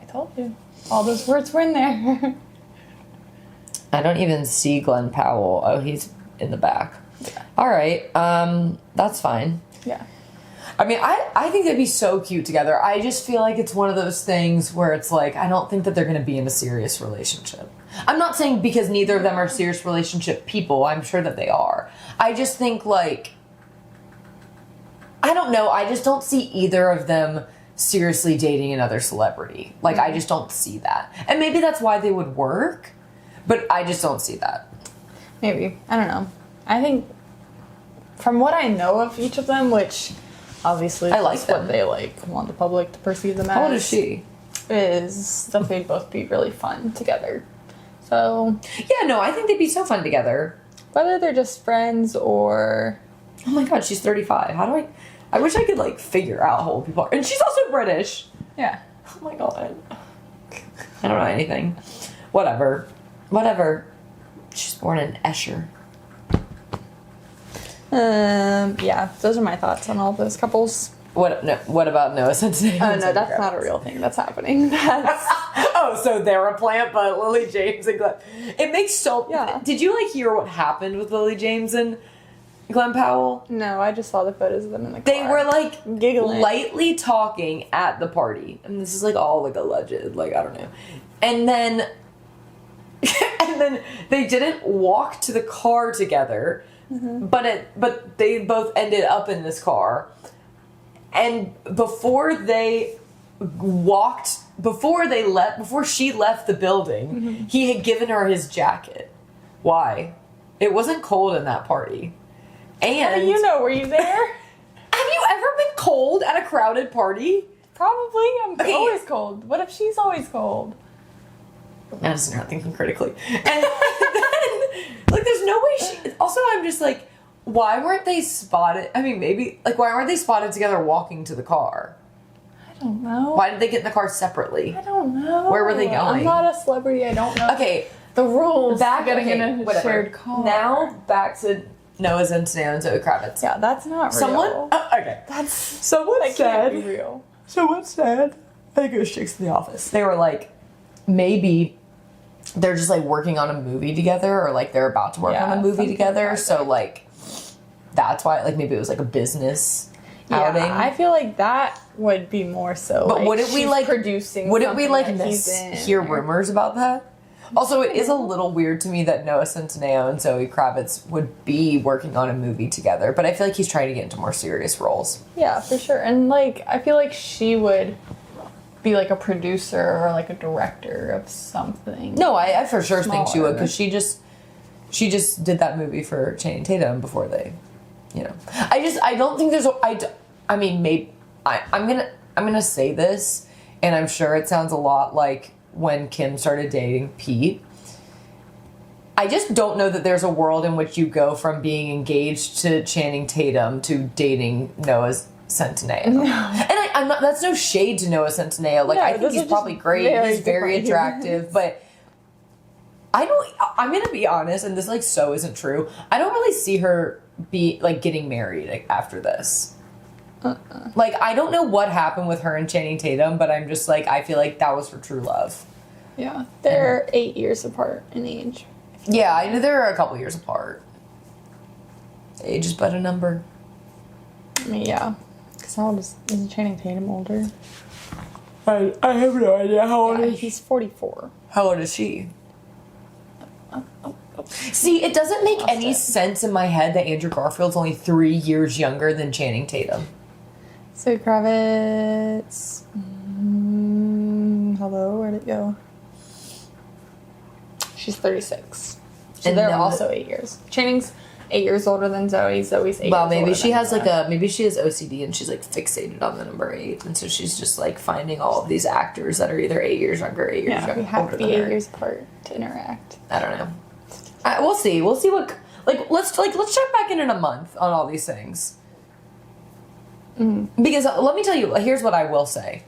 I told you. All those words were in there. I don't even see Glenn Powell. Oh, he's in the back. All right. That's fine. Yeah. I mean, I think they'd be so cute together. I just feel like it's one of those things where it's like, I don't think that they're going to be in a serious relationship. I'm not saying because neither of them are serious relationship people. I'm sure that they are. I just think like, I don't know. I just don't see either of them seriously dating another celebrity. Like, I just don't see that. And maybe that's why they would work, but I just don't see that. Maybe. I don't know. I think from what I know of each of them, which obviously I like is what them. they like want the public to perceive them as. How old is she? Is that they'd both be really fun together. So Yeah, no, I think they'd be so fun together. whether they're just friends or Oh my god, she's 35. How do I wish I could like figure out how old people are. And she's also British. yeah. Oh my god. I don't know anything. Whatever. She's born in Esher. Yeah, those are my thoughts on all those couples. What about Noah Centineo? Oh no, that's not a real thing that's happening. That's Oh, so they're a plant, but Lily James and Glenn. It makes so. Yeah. Did you like hear what happened with Lily James and Glenn Powell? no, I just saw the photos of them in the car. They were like Giggling. lightly talking at the party, and this is like all like alleged, like I don't know, and then they didn't walk to the car together, but they both ended up in this car, and before they walked before she left the building, he had given her his jacket. Why? It wasn't cold in that party. And How do you know? Were you there? have you ever been cold at a crowded party? Probably. I'm Okay. always cold. What if she's always cold? Madison, you're not thinking critically. And then, like, there's no way she... Also, I'm just like, why weren't they spotted? I mean, maybe... Like, why weren't they spotted together walking to the car? I don't know. Why did they get in the car separately? I don't know. Where were they going? I'm not a celebrity. I don't know. Okay, The rules. back... getting Okay, in a whatever. shared car. Now, back to Noah Centineo and Zoe Kravitz. Yeah, that's not real. Someone... okay. That's... Someone That said... can't be real. Someone said... I think it was Chicks in the Office. They were like, maybe... They're just like working on a movie together, or like they're about to work on a movie something together. like So that. like that's why like maybe it was like a business outing. Yeah, I feel like that would be more so. But like, wouldn't we she's like producing? Wouldn't we like something that he's in, hear or- rumors about that? Also, it is a little weird to me that Noah Centineo and Zoe Kravitz would be working on a movie together. But I feel like he's trying to get into more serious roles. Yeah, for sure. And like, I feel like she would be like a producer or like a director of something. No, I for sure think she would, Smaller. because she just did that movie for Channing Tatum before they, you know. I don't think there's I mean, maybe I'm gonna say this, and I'm sure it sounds a lot like when Kim started dating Pete. I just don't know that there's a world in which you go from being engaged to Channing Tatum to dating Noah Centineo. No. And I'm not. That's no shade to Noah Centineo. Like, No, I think those he's are just probably great. very He's very different attractive, but I don't. I'm gonna be honest, and this like so isn't true. I don't really see her be like getting married like, after this. Like, I don't know what happened with her and Channing Tatum, but I'm just like, I feel like that was her true love. Yeah, they're 8 years apart in age. Yeah, I knew they were a couple years apart. Age is but a number. I mean, yeah. Because how old is Channing Tatum older? I have no idea how Yeah, he's 44. How old is she? See, it doesn't make Lost any it. sense in my head that Andrew Garfield's only 3 years younger than Channing Tatum. So Kravitz. Hello, where'd it go? She's 36. So And they're then also 8 years. Channing's 8 years older than Zoe. Zoe's 8 Well, years maybe older she than has like Noah. maybe she has OCD and she's like fixated on the number 8, and so she's just like finding all of these actors that are either 8 years younger, or 8 years Yeah, we have older to be than 8 her. years apart to interact. I don't know. We'll see. We'll see what let's check back in a month on all these things. Because let me tell you, here's what I will say.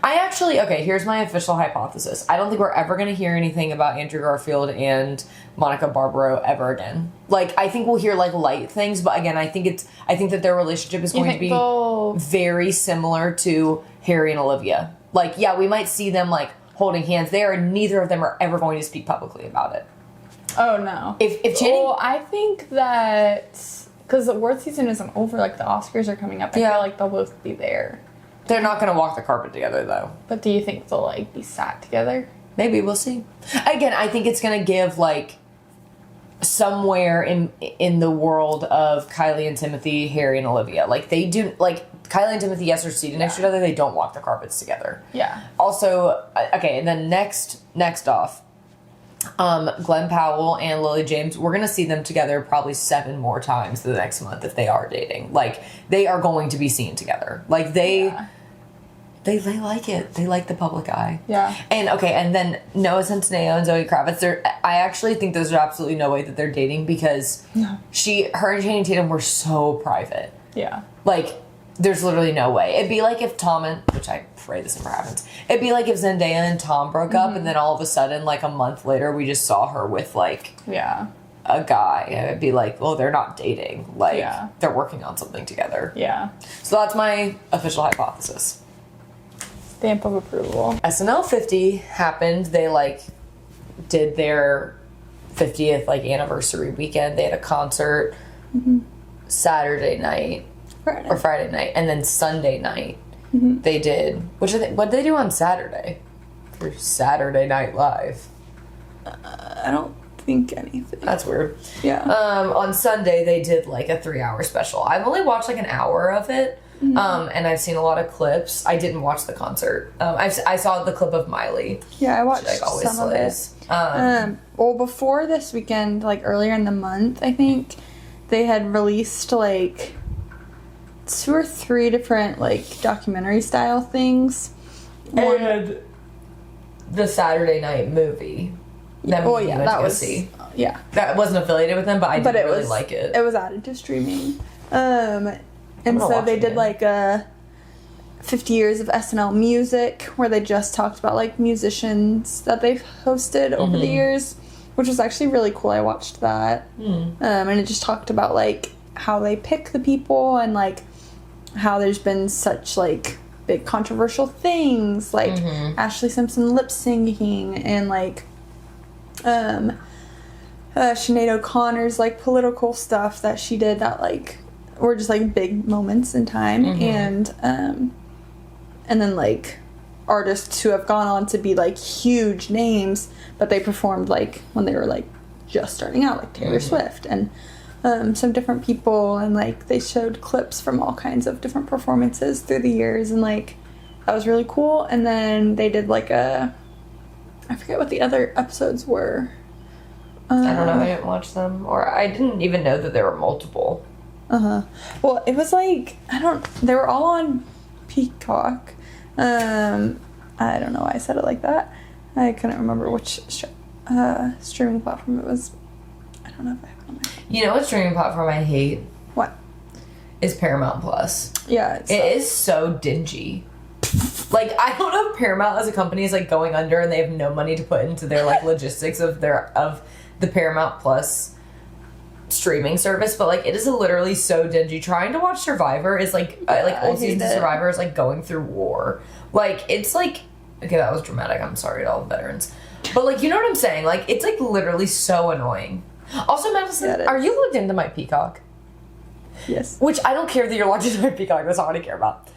Here's my official hypothesis. I don't think we're ever going to hear anything about Andrew Garfield and Monica Barbaro ever again. Like, I think we'll hear like light things, but again, I think that their relationship is going to be very similar to Harry and Olivia. Like, yeah, we might see them like holding hands there, and neither of them are ever going to speak publicly about it. Oh, no. If Channing... Well, I think that... Because the award season isn't over, like the Oscars are coming up. I Yeah. feel like they'll both be there. They're not going to walk the carpet together, though. But do you think they'll like be sat together? Maybe, we'll see. Again, I think it's going to give, like, somewhere in the world of Kylie and Timothy, Harry and Olivia. Like, they do... Like, Kylie and Timothy, yes, are seated next to each other. They don't walk the carpets together. Yeah. Also, okay, and then next off, Glenn Powell and Lily James, we're going to see them together probably 7 more times the next month if they are dating. Like, they are going to be seen together. Like, they like it. They like the public eye. Yeah. And, okay, and then Noah Centineo and Zoe Kravitz, I actually think there's absolutely no way that they're dating because her and Channing Tatum were so private. Yeah. Like, there's literally no way. It'd be like if Tom and... Which I pray this never happens. It'd be like if Zendaya and Tom broke up, and then all of a sudden, like a month later, we just saw her with, like, Yeah. a guy. And it'd be like, well, they're not dating. Like, Yeah. they're working on something together. Yeah. So that's my official hypothesis. Stamp of approval. SNL 50 happened. They, like, did their 50th, like, anniversary weekend. They had a concert Saturday night. Friday. Or Friday night, and then Sunday night they did. What did they do on Saturday? For Saturday Night Live. I don't think anything. That's weird. Yeah. On Sunday they did like a 3-hour special. I've only watched like an hour of it, And I've seen a lot of clips. I didn't watch the concert. I saw the clip of Miley. Yeah, I watched Like always some slays. of it. Well, before this weekend, like earlier in the month, I think they had released like 2 or 3 different like documentary style things. And the Saturday night movie. That Oh yeah, that was see. yeah. That wasn't affiliated with them, but I did really like it. It was added to streaming. And so they did like a 50 years of SNL music where they just talked about like musicians that they've hosted over the years, which was actually really cool. I watched that. And it just talked about like how they pick the people and like how there's been such like big controversial things like Ashley Simpson lip syncing and like Sinead O'Connor's like political stuff that she did that like were just like big moments in time and then like artists who have gone on to be like huge names but they performed like when they were like just starting out, like Taylor Swift and some different people, and like they showed clips from all kinds of different performances through the years, and like that was really cool. And then they did like I forget what the other episodes were. I don't know, I didn't watch them, or I didn't even know that there were multiple. Well, it was like they were all on Peacock. I don't know why I said it like that. I couldn't remember which streaming platform it was. I don't know if I have it on my... You know what streaming platform I hate? What? Is Paramount Plus. Yeah, it is so dingy. Like, I don't know if Paramount as a company is like going under and they have no money to put into their like logistics of the Paramount Plus streaming service, but like it is literally so dingy. Trying to watch Survivor is like old seasons of Survivor is like going through war. Like, it's like, okay, that was dramatic. I'm sorry to all the veterans, but like, you know what I'm saying? Like, it's like literally so annoying. Also, Madison, are you logged into my Peacock? Yes. Which I don't care that you're logged into my Peacock. That's not what I care about.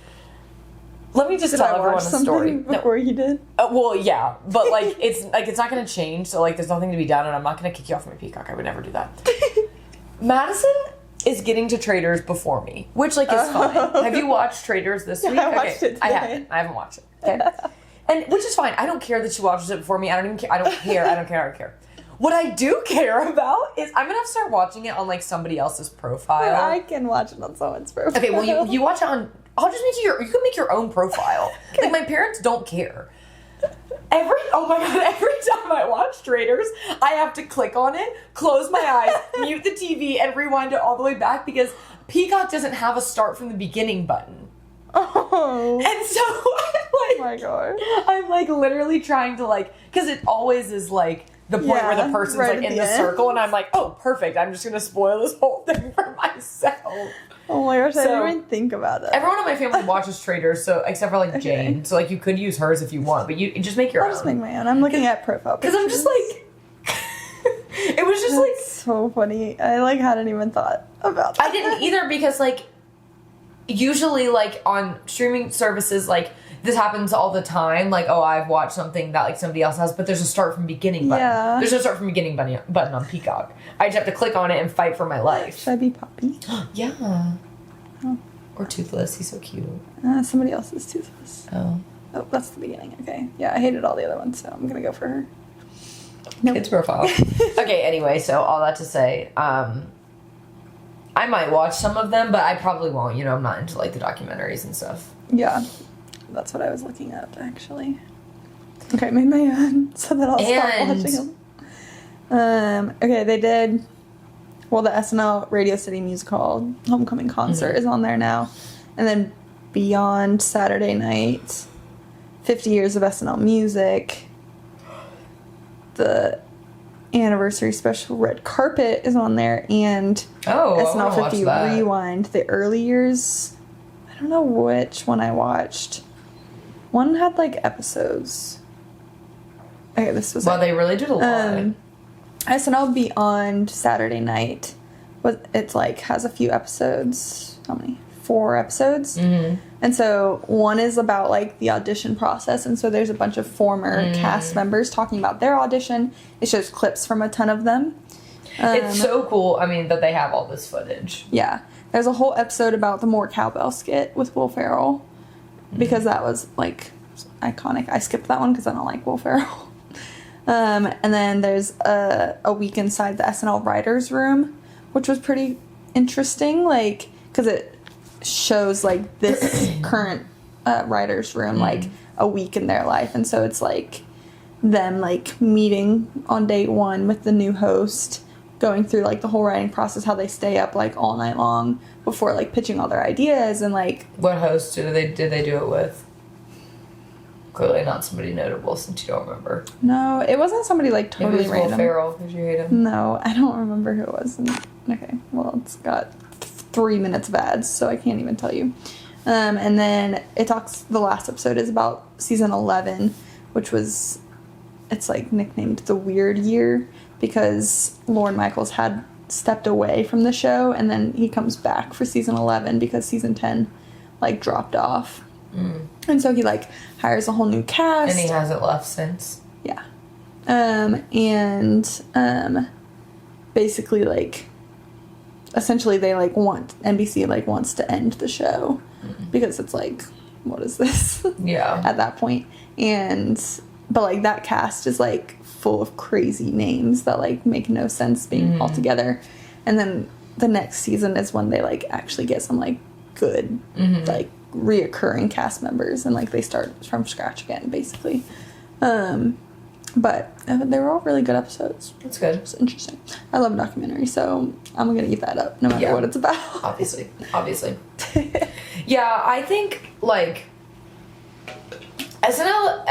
Let me just tell everyone a story. Before you did? Well, yeah, but like it's not going to change. So like, there's nothing to be done, and I'm not going to kick you off my Peacock. I would never do that. Madison is getting to Traitors before me, which like is fine. Have you watched Traitors this week? I watched it today. I haven't watched it. Okay, and which is fine. I don't care that she watches it before me. I don't even care. I don't care. What I do care about is I'm gonna have to start watching it on like somebody else's profile. I can watch it on someone's profile. Okay, well you watch it on. I'll just make you can make your own profile. Okay. Like, my parents don't care. Every time I watch Traitors, I have to click on it, close my eyes, mute the TV, and rewind it all the way back because Peacock doesn't have a start from the beginning button. Oh. And so oh my god. I'm like literally trying to like, because it always is like the point where the person's like in the circle, and I'm like, oh, perfect. I'm just gonna spoil this whole thing for myself. Oh my gosh, I didn't even think about it. Everyone in my family watches Traitors, so except for like Jane. So like you could use hers if you want, but you just make your own. I'll just make my own. I'm looking at profile pictures. Because I'm just like, it was just like so funny. I like hadn't even thought about that. I didn't either because like usually like on streaming services like this happens all the time. Like, oh, I've watched something that like somebody else has, but there's a start from beginning button. Yeah. There's no start from beginning button on Peacock. I just have to click on it and fight for my life. Should I be Poppy? Yeah. Oh. Or Toothless. He's so cute. Somebody else is Toothless. Oh, that's the beginning. Okay. Yeah, I hated all the other ones, so I'm gonna go for her. Nope. Kids profile. Okay. Anyway, so all that to say, I might watch some of them, but I probably won't. You know, I'm not into like the documentaries and stuff. Yeah. That's what I was looking up, actually. Okay, I made my own so that I'll stop watching them. Okay, they did... Well, the SNL Radio City Musical Homecoming Concert is on there now. And then Beyond Saturday Night, 50 Years of SNL Music, the anniversary special Red Carpet is on there, and SNL 50 Rewind, the early years. I don't know which one I watched. One had like episodes. Okay, this was. Well, they really did a lot. SNL Beyond Saturday Night, it's like has a few episodes. How many? 4 episodes. Mm-hmm. And so one is about like the audition process, and so there's a bunch of former cast members talking about their audition. It shows clips from a ton of them, It's so cool, I mean, that they have all this footage. Yeah. There's a whole episode about the More Cowbell skit with Will Ferrell because that was, like, iconic. I skipped that one because I don't like Will Ferrell. And then there's a week inside the SNL writers' room, which was pretty interesting, like, because it shows, like, this current writers' room, like, a week in their life. And so it's, like, them, like, meeting on day one with the new host, going through, like, the whole writing process, how they stay up, like, all night long before, like, pitching all their ideas and, like... What host did they do it with? Clearly not somebody notable since you don't remember. No, it wasn't somebody, like, totally Will random. Ferrell, because you hate him. No, I don't remember who it was. Okay, well, it's got 3 minutes of ads, so I can't even tell you. And then the last episode is about season 11, which was, it's, like, nicknamed the Weird Year, because Lorne Michaels had stepped away from the show, and then he comes back for season 11 because season 10, like, dropped off. And so he, like, hires a whole new cast. And he hasn't left since. Yeah. Basically, like, essentially they, like, NBC, like, wants to end the show because it's, like, what is this? Yeah. At that point. But, like, that cast is, like, full of crazy names that, like, make no sense being all together. And then the next season is when they, like, actually get some, like, good, like, reoccurring cast members, and, like, they start from scratch again, basically. But they were all really good episodes. That's good. It's interesting. I love documentaries, so I'm gonna eat that up no matter what it's about. Obviously. Yeah, I think, like, SNL,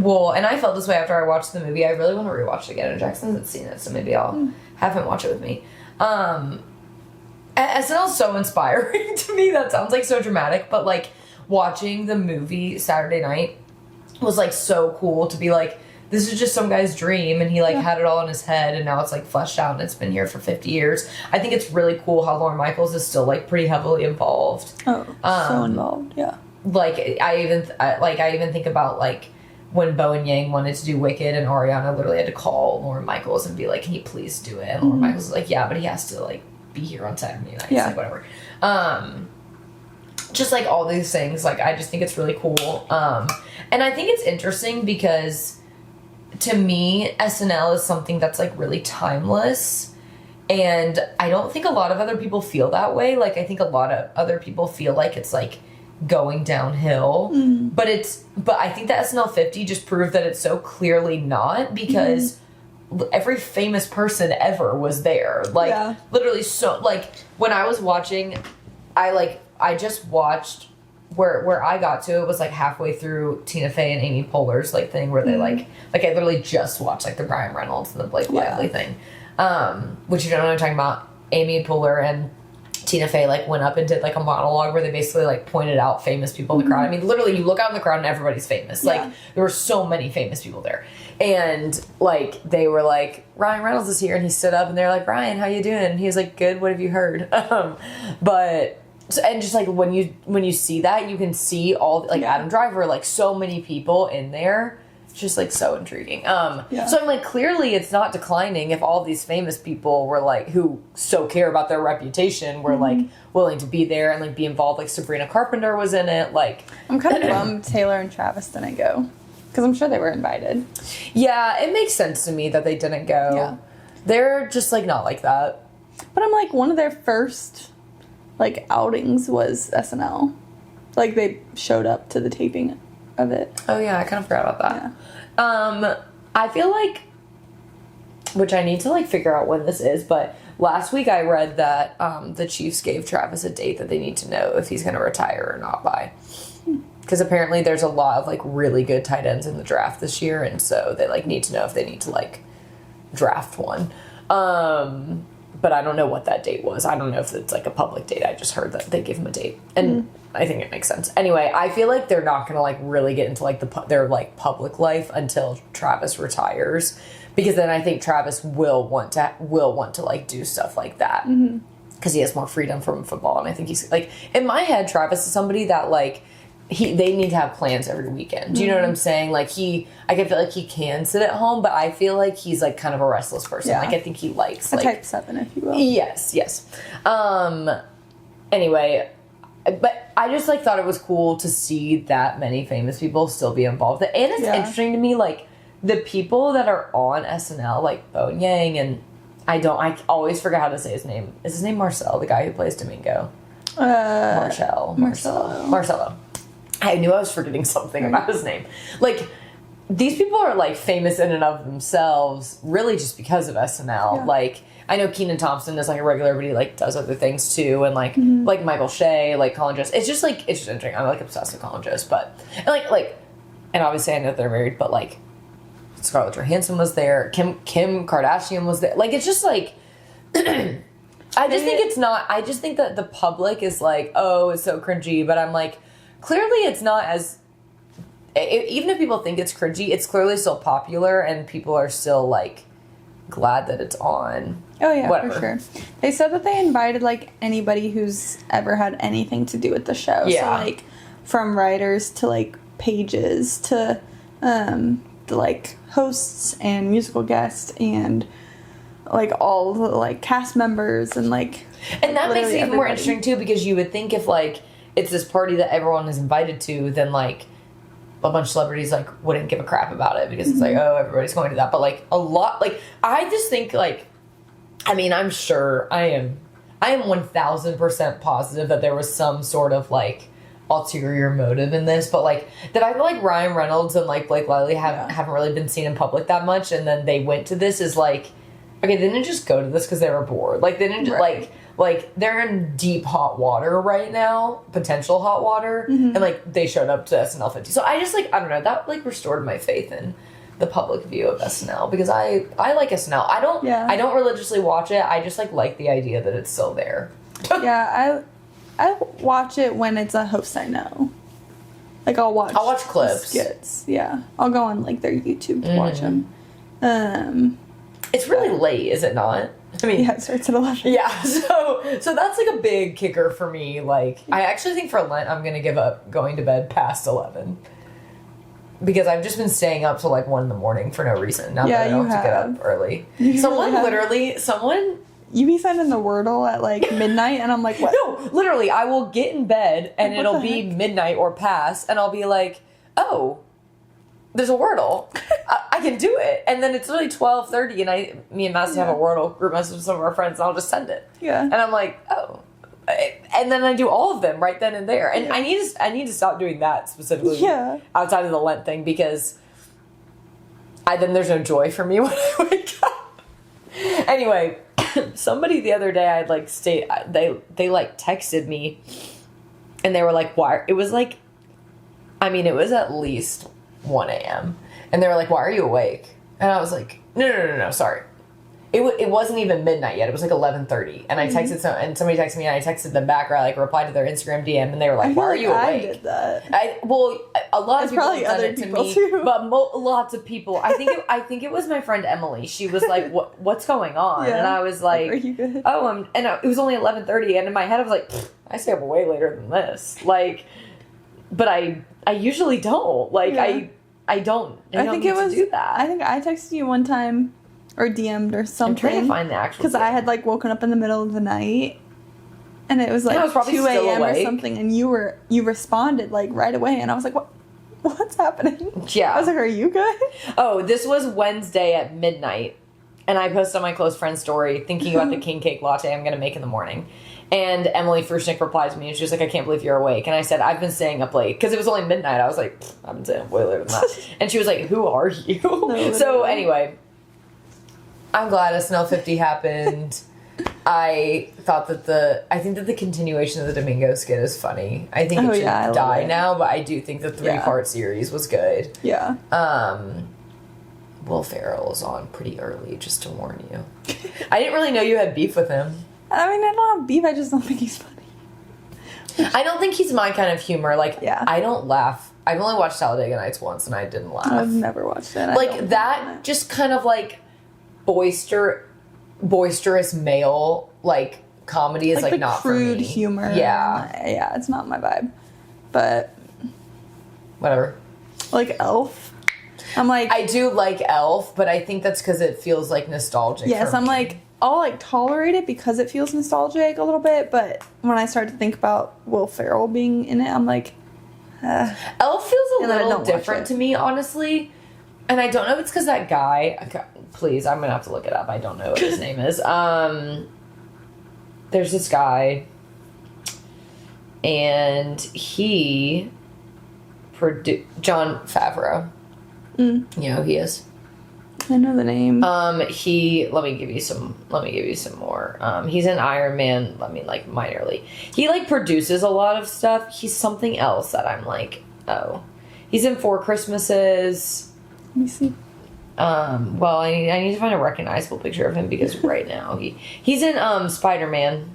well, and I felt this way after I watched the movie. I really want to rewatch it again, and Jackson hasn't seen it, so maybe I'll have him watch it with me. SNL's so inspiring to me. That sounds, like, so dramatic, but, like, watching the movie Saturday night was, like, so cool to be, like, this is just some guy's dream, and he, like, had it all in his head, and now it's, like, fleshed out, and it's been here for 50 years. I think it's really cool how Lorne Michaels is still, like, pretty heavily involved. Oh, so involved, yeah. Like, I even think about, like, when Bo and Yang wanted to do Wicked, and Ariana literally had to call Lorne Michaels and be like, can you please do it? And Lorne Michaels was like, yeah, but he has to, like, be here on Saturday nights, like, whatever. Just, like, all these things, like, I just think it's really cool. And I think it's interesting because, to me, SNL is something that's, like, really timeless, and I don't think a lot of other people feel that way. Like, I think a lot of other people feel like it's, like, going downhill, but I think that SNL 50 just proved that it's so clearly not, because every famous person ever was there. Like, literally, so, like, when I was watching, I just watched where I got to, it was, like, halfway through Tina Fey and Amy Poehler's, like, thing where they, like, I literally just watched, like, the Ryan Reynolds and the Blake Lively thing, which, you don't know what I'm talking about. Amy Poehler and Tina Fey, like, went up and did, like, a monologue where they basically, like, pointed out famous people in the crowd. I mean, literally, you look out in the crowd and everybody's famous. Like, there were so many famous people there. And, like, they were like, Ryan Reynolds is here, and he stood up, and they're like, Ryan, how you doing? And he was like, good, what have you heard? And just, like, when you see that, you can see all, like, Adam Driver, like, so many people in there. It's just, like, so intriguing. So I'm like, clearly it's not declining if all these famous people were, like, who so care about their reputation were, like, willing to be there and, like, be involved. Like, Sabrina Carpenter was in it. Like, I'm kind of bummed Taylor and Travis didn't go, because I'm sure they were invited. Yeah, it makes sense to me that they didn't go. Yeah. They're just, like, not like that. But I'm like, one of their first, like, outings was SNL. Like, they showed up to the taping of it. Oh, yeah, I kind of forgot about that. Yeah. I feel like, which I need to, like, figure out when this is, but last week I read that the Chiefs gave Travis a date that they need to know if he's going to retire or not by. Because apparently there's a lot of, like, really good tight ends in the draft this year, and so they, like, need to know if they need to, like, draft one. But I don't know what that date was. I don't know if it's, like, a public date. I just heard that they gave him a date. And I think it makes sense. Anyway, I feel like they're not going to, like, really get into, like, their, like, public life until Travis retires. Because then I think Travis will want to, like, do stuff like that. Because he has more freedom from football. And I think he's, like, in my head, Travis is somebody that, like, they need to have plans every weekend. Do you know what I'm saying? Like I can feel like he can sit at home, but I feel like he's like kind of a restless person. Yeah. Like I think he likes a like type 7, if you will. Yes. Anyway, but I just like thought it was cool to see that many famous people still be involved. And it's interesting to me, like the people that are on SNL, like Bowen Yang, and I always forget how to say his name. Is his name Marcel, the guy who plays Domingo? Marcello. I knew I was forgetting something about his name. Like, these people are, like, famous in and of themselves, really just because of SNL. Yeah. Like, I know Kenan Thompson is, like, a regular, but he, like, does other things, too. And, like, like Michael Shea, like, Colin Jost. It's just interesting. I'm, like, obsessed with Colin Jost. But, and, and obviously I know they're married, but, like, Scarlett Johansson was there. Kim Kardashian was there. Like, it's just, like... I just think that the public is, like, oh, it's so cringy. But I'm, like... Clearly, it's not as... even if people think it's cringy, it's clearly still popular, and people are still, like, glad that it's on. Oh, yeah, Whatever. for sure. They said that they invited, like, anybody who's ever had anything to do with the show. Yeah. So, like, from writers to, like, pages to, the, like, hosts and musical guests and, like, all the, like, cast members and, like... And that makes it even more everybody. interesting, too, because you would think if, like... it's this party that everyone is invited to, then, like, a bunch of celebrities, like, wouldn't give a crap about it because it's like, oh, everybody's going to that. But, like, a lot, like, I just think, like, I mean, I'm sure I am 1000% positive that there was some sort of, like, ulterior motive in this. But, like, that I feel like Ryan Reynolds and, like, Blake Lively haven't really been seen in public that much. And then they went to this is, like, okay, they didn't just go to this because they were bored. Like, they didn't just, like, they're in deep hot water right now, potential hot water, and, like, they showed up to SNL 50. So I just, like, I don't know, that, like, restored my faith in the public view of SNL, because I like SNL. I don't religiously watch it, I just, like the idea that it's still there. Yeah, I watch it when it's a host I know. Like, I'll watch clips. Skits, yeah. I'll go on, like, their YouTube to watch them. It's really late, is it not? I mean, yeah, it starts at 11. Yeah, so that's like a big kicker for me. Like, I actually think for Lent I'm gonna give up going to bed past 11 because I've just been staying up till like 1 a.m. for no reason. Now that I don't have to get up early. Someone you be sending the Wordle at like midnight, and I'm like, what? No, literally, I will get in bed and it'll be midnight or past, and I'll be like, oh, there's a Wordle. I can do it. And then it's literally 12:30, and me and Madison have a Wordle group message with some of our friends, and I'll just send it. Yeah. And I'm like, oh. And then I do all of them right then and there. And I need to stop doing that specifically outside of the Lent thing, because then there's no joy for me when I wake up. Anyway, somebody the other day I'd like they like texted me, and they were like, why? It was like, I mean, it was at least 1 a.m. And they were like, why are you awake? And I was like, no, sorry. It wasn't even midnight yet. It was like 11:30. And I texted somebody texted me, and I texted them back, or I like replied to their Instagram DM, and they were like, why are you awake? I did that. A lot of people probably have done other it to people me, too. but lots of people. I think it was my friend Emily. She was like, what's going on? Yeah. And I was like, are you good? Oh, it was only 11:30, and in my head I was like, I stay up way later than this. Like, but I usually don't. Like, I don't need to do that. I think I texted you one time, or DM'd or something. I'm trying to find the actual. Because I had like woken up in the middle of the night, and it was like I was probably 2 a.m. or awake. something, and you responded like right away, and I was like, what's happening? Yeah. I was like, are you good? Oh, this was Wednesday at midnight, and I posted on my close friend story thinking about the king cake latte I'm going to make in the morning. And Emily Frushnick replied to me, and she was like, I can't believe you're awake. And I said, I've been staying up late. Because it was only midnight. I was like, I've been staying up way later than that. And she was like, who are you? No, so anyway, I'm glad SNL 50 happened. I think that the continuation of the Domingo skit is funny. I think it should die now, but I do think the 3-part series was good. Yeah. Will Ferrell is on pretty early, just to warn you. I didn't really know you had beef with him. I mean, I don't have beef. I just don't think he's funny. I don't think he's my kind of humor. Like, yeah. I don't laugh. I've only watched Talladega Nights once, and I didn't laugh. I've never watched it. Like, that just kind of, like, boisterous male, like, comedy is, like not crude for me. humor. Yeah. Yeah, it's not my vibe. But Whatever. Like Elf. I'm like, I do like Elf, but I think that's because it feels like nostalgic. yes, for I'm me. like, I'll like tolerate it because it feels nostalgic a little bit, but when I start to think about Will Ferrell being in it, I'm like, Elf feels a And then I little don't watch different it. to me, honestly. And I don't know if it's because that guy. Please, I'm gonna have to look it up. I don't know what his name is. There's this guy, and he John Favreau. You know who he is. I know the name. Let me give you some more. He's in Iron Man, I mean, like, minorly. He, like, produces a lot of stuff. He's something else that I'm like, oh. He's in Four Christmases. Let me see. Well, I need to find a recognizable picture of him because right now he's in, Spider-Man.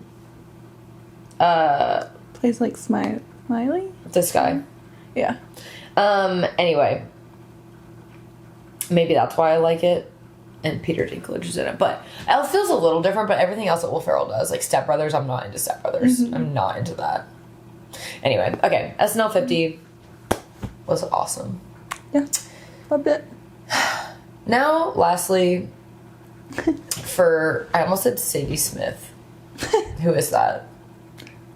Plays like Smiley? This guy. Yeah. Anyway. Maybe that's why I like it. And Peter Dinklage is in it. But Elf feels a little different, but everything else that Will Ferrell does, like Step Brothers, I'm not into Step Brothers. I'm not into that. Anyway, okay. SNL 50 was awesome. Yeah. Loved it. Now, lastly, I almost said Sadie Smith. Who is that?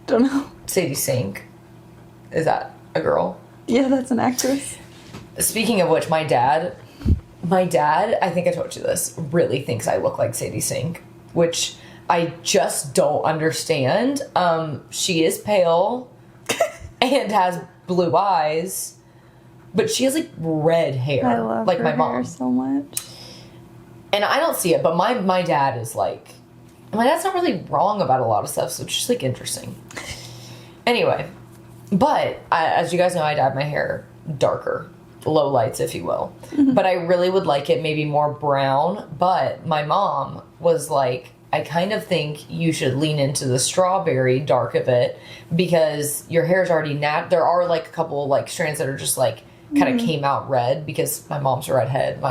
Don't know. Sadie Sink. Is that a girl? Yeah, that's an actress. Speaking of which, my dad, I think I told you this, really thinks I look like Sadie Sink, which I just don't understand. She is pale and has blue eyes, but she has like red hair. I love like her my hair mom. so much. And I don't see it, but my dad is like, my dad's not really wrong about a lot of stuff, so it's just like interesting. Anyway, but as you guys know, I dyed my hair darker. Low lights, if you will. But I really would like it maybe more brown. But my mom was like, I kind of think you should lean into the strawberry dark of it because your hair's already there are like a couple like strands that are just like kind of came out red because my mom's a redhead.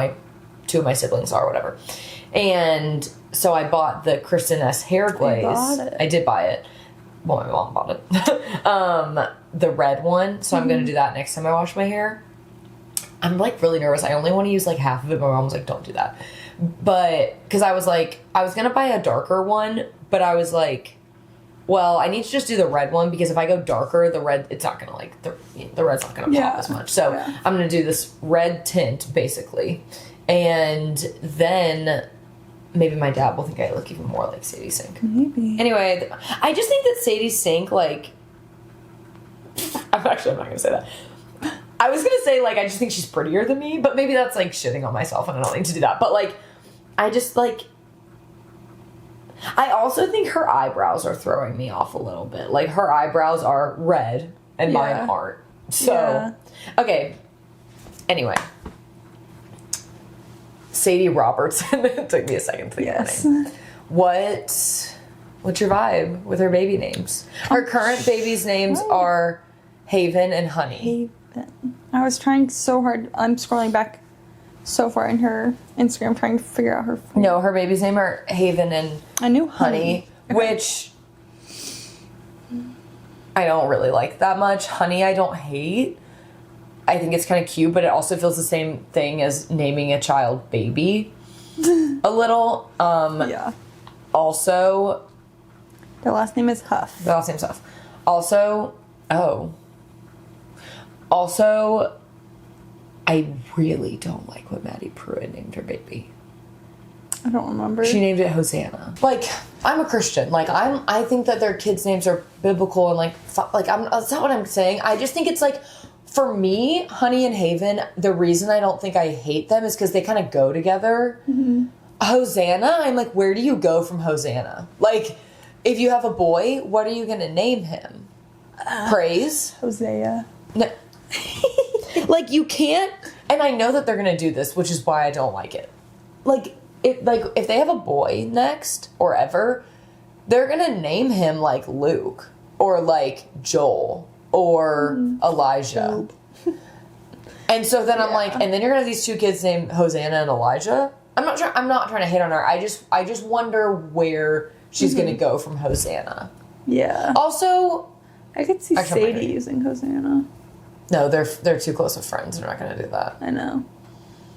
Two of my siblings are, whatever. And so I bought the Kristen S. hair glaze. bought it. I did buy it. Well, my mom bought it. The red one. So I'm going to do that next time I wash my hair. I'm like really nervous. I only want to use like half of it. My mom was like, don't do that. But because I was like, I was going to buy a darker one, but I was like, well, I need to just do the red one because if I go darker, the red, it's not going to like, the red's not going to pop as much. So I'm going to do this red tint basically. And then maybe my dad will think I look even more like Sadie Sink. Maybe. Anyway, I just think that Sadie Sink, like, I'm not going to say that. I was going to say, like, I just think she's prettier than me, but maybe that's, like, shitting on myself, and I don't need to do that. But, like, I just, like... I also think her eyebrows are throwing me off a little bit. Like, her eyebrows are red, and mine aren't. So, okay. Anyway. Sadie Robertson. It took me a second to think of her name. What's your vibe with her baby names? Her current baby's names are Haven and Honey. Haven. I was trying so hard. I'm scrolling back so far in her Instagram trying to figure out her phone. No, her baby's name are Haven and I knew Honey, which I don't really like that much. Honey, I don't hate. I think it's kind of cute, but it also feels the same thing as naming a child baby. A little. Yeah. Also, Their last name is Huff. the last name's Huff. Also, I really don't like what Maddie Pruitt named her baby. I don't remember. She named it Hosanna. Like, I'm a Christian. Like, I think that their kids' names are biblical and that's not what I'm saying. I just think it's like, for me, Honey and Haven, the reason I don't think I hate them is because they kind of go together. Hosanna, I'm like, where do you go from Hosanna? Like, if you have a boy, what are you going to name him? Praise? Hosea. No. Like, you can't, and I know that they're gonna do this, which is why I don't like it. If they have a boy next or ever, they're gonna name him like Luke or like Joel or Elijah. And so then I'm like, and then you're gonna have these two kids named Hosanna and Elijah. I'm not trying to hit on her. I just wonder where she's gonna go from Hosanna. Yeah. Also, I could see Actually, Sadie using Hosanna. No, they're too close of friends. They're not going to do that. I know.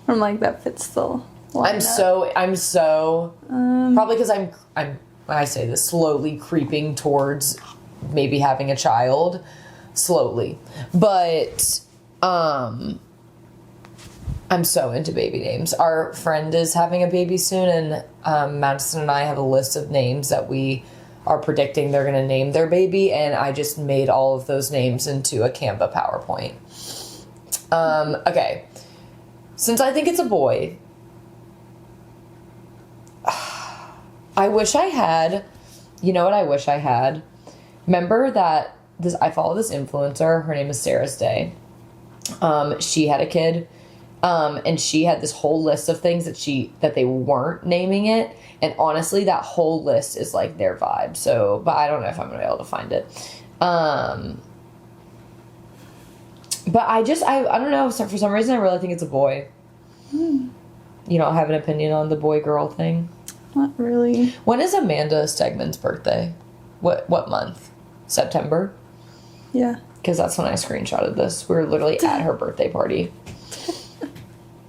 I'm like, that fits the lineup. I'm so probably because I'm when I say this, slowly creeping towards maybe having a child, slowly, but I'm so into baby names. Our friend is having a baby soon, and Madison and I have a list of names that we are predicting they're going to name their baby, and I just made all of those names into a Canva PowerPoint. Okay. Since I think it's a boy, I wish I had, you know what I wish I had? Remember that I follow this influencer, her name is Sarah's Day. She had a kid, and she had this whole list of things that they weren't naming it. And honestly, that whole list is like their vibe. So, but I don't know if I'm going to be able to find it. But I don't know, for some reason I really think it's a boy. You don't have an opinion on the boy-girl thing? Not really. When is Amanda Stegman's birthday? What month? September? Yeah. Because that's when I screenshotted this. We were literally at her birthday party.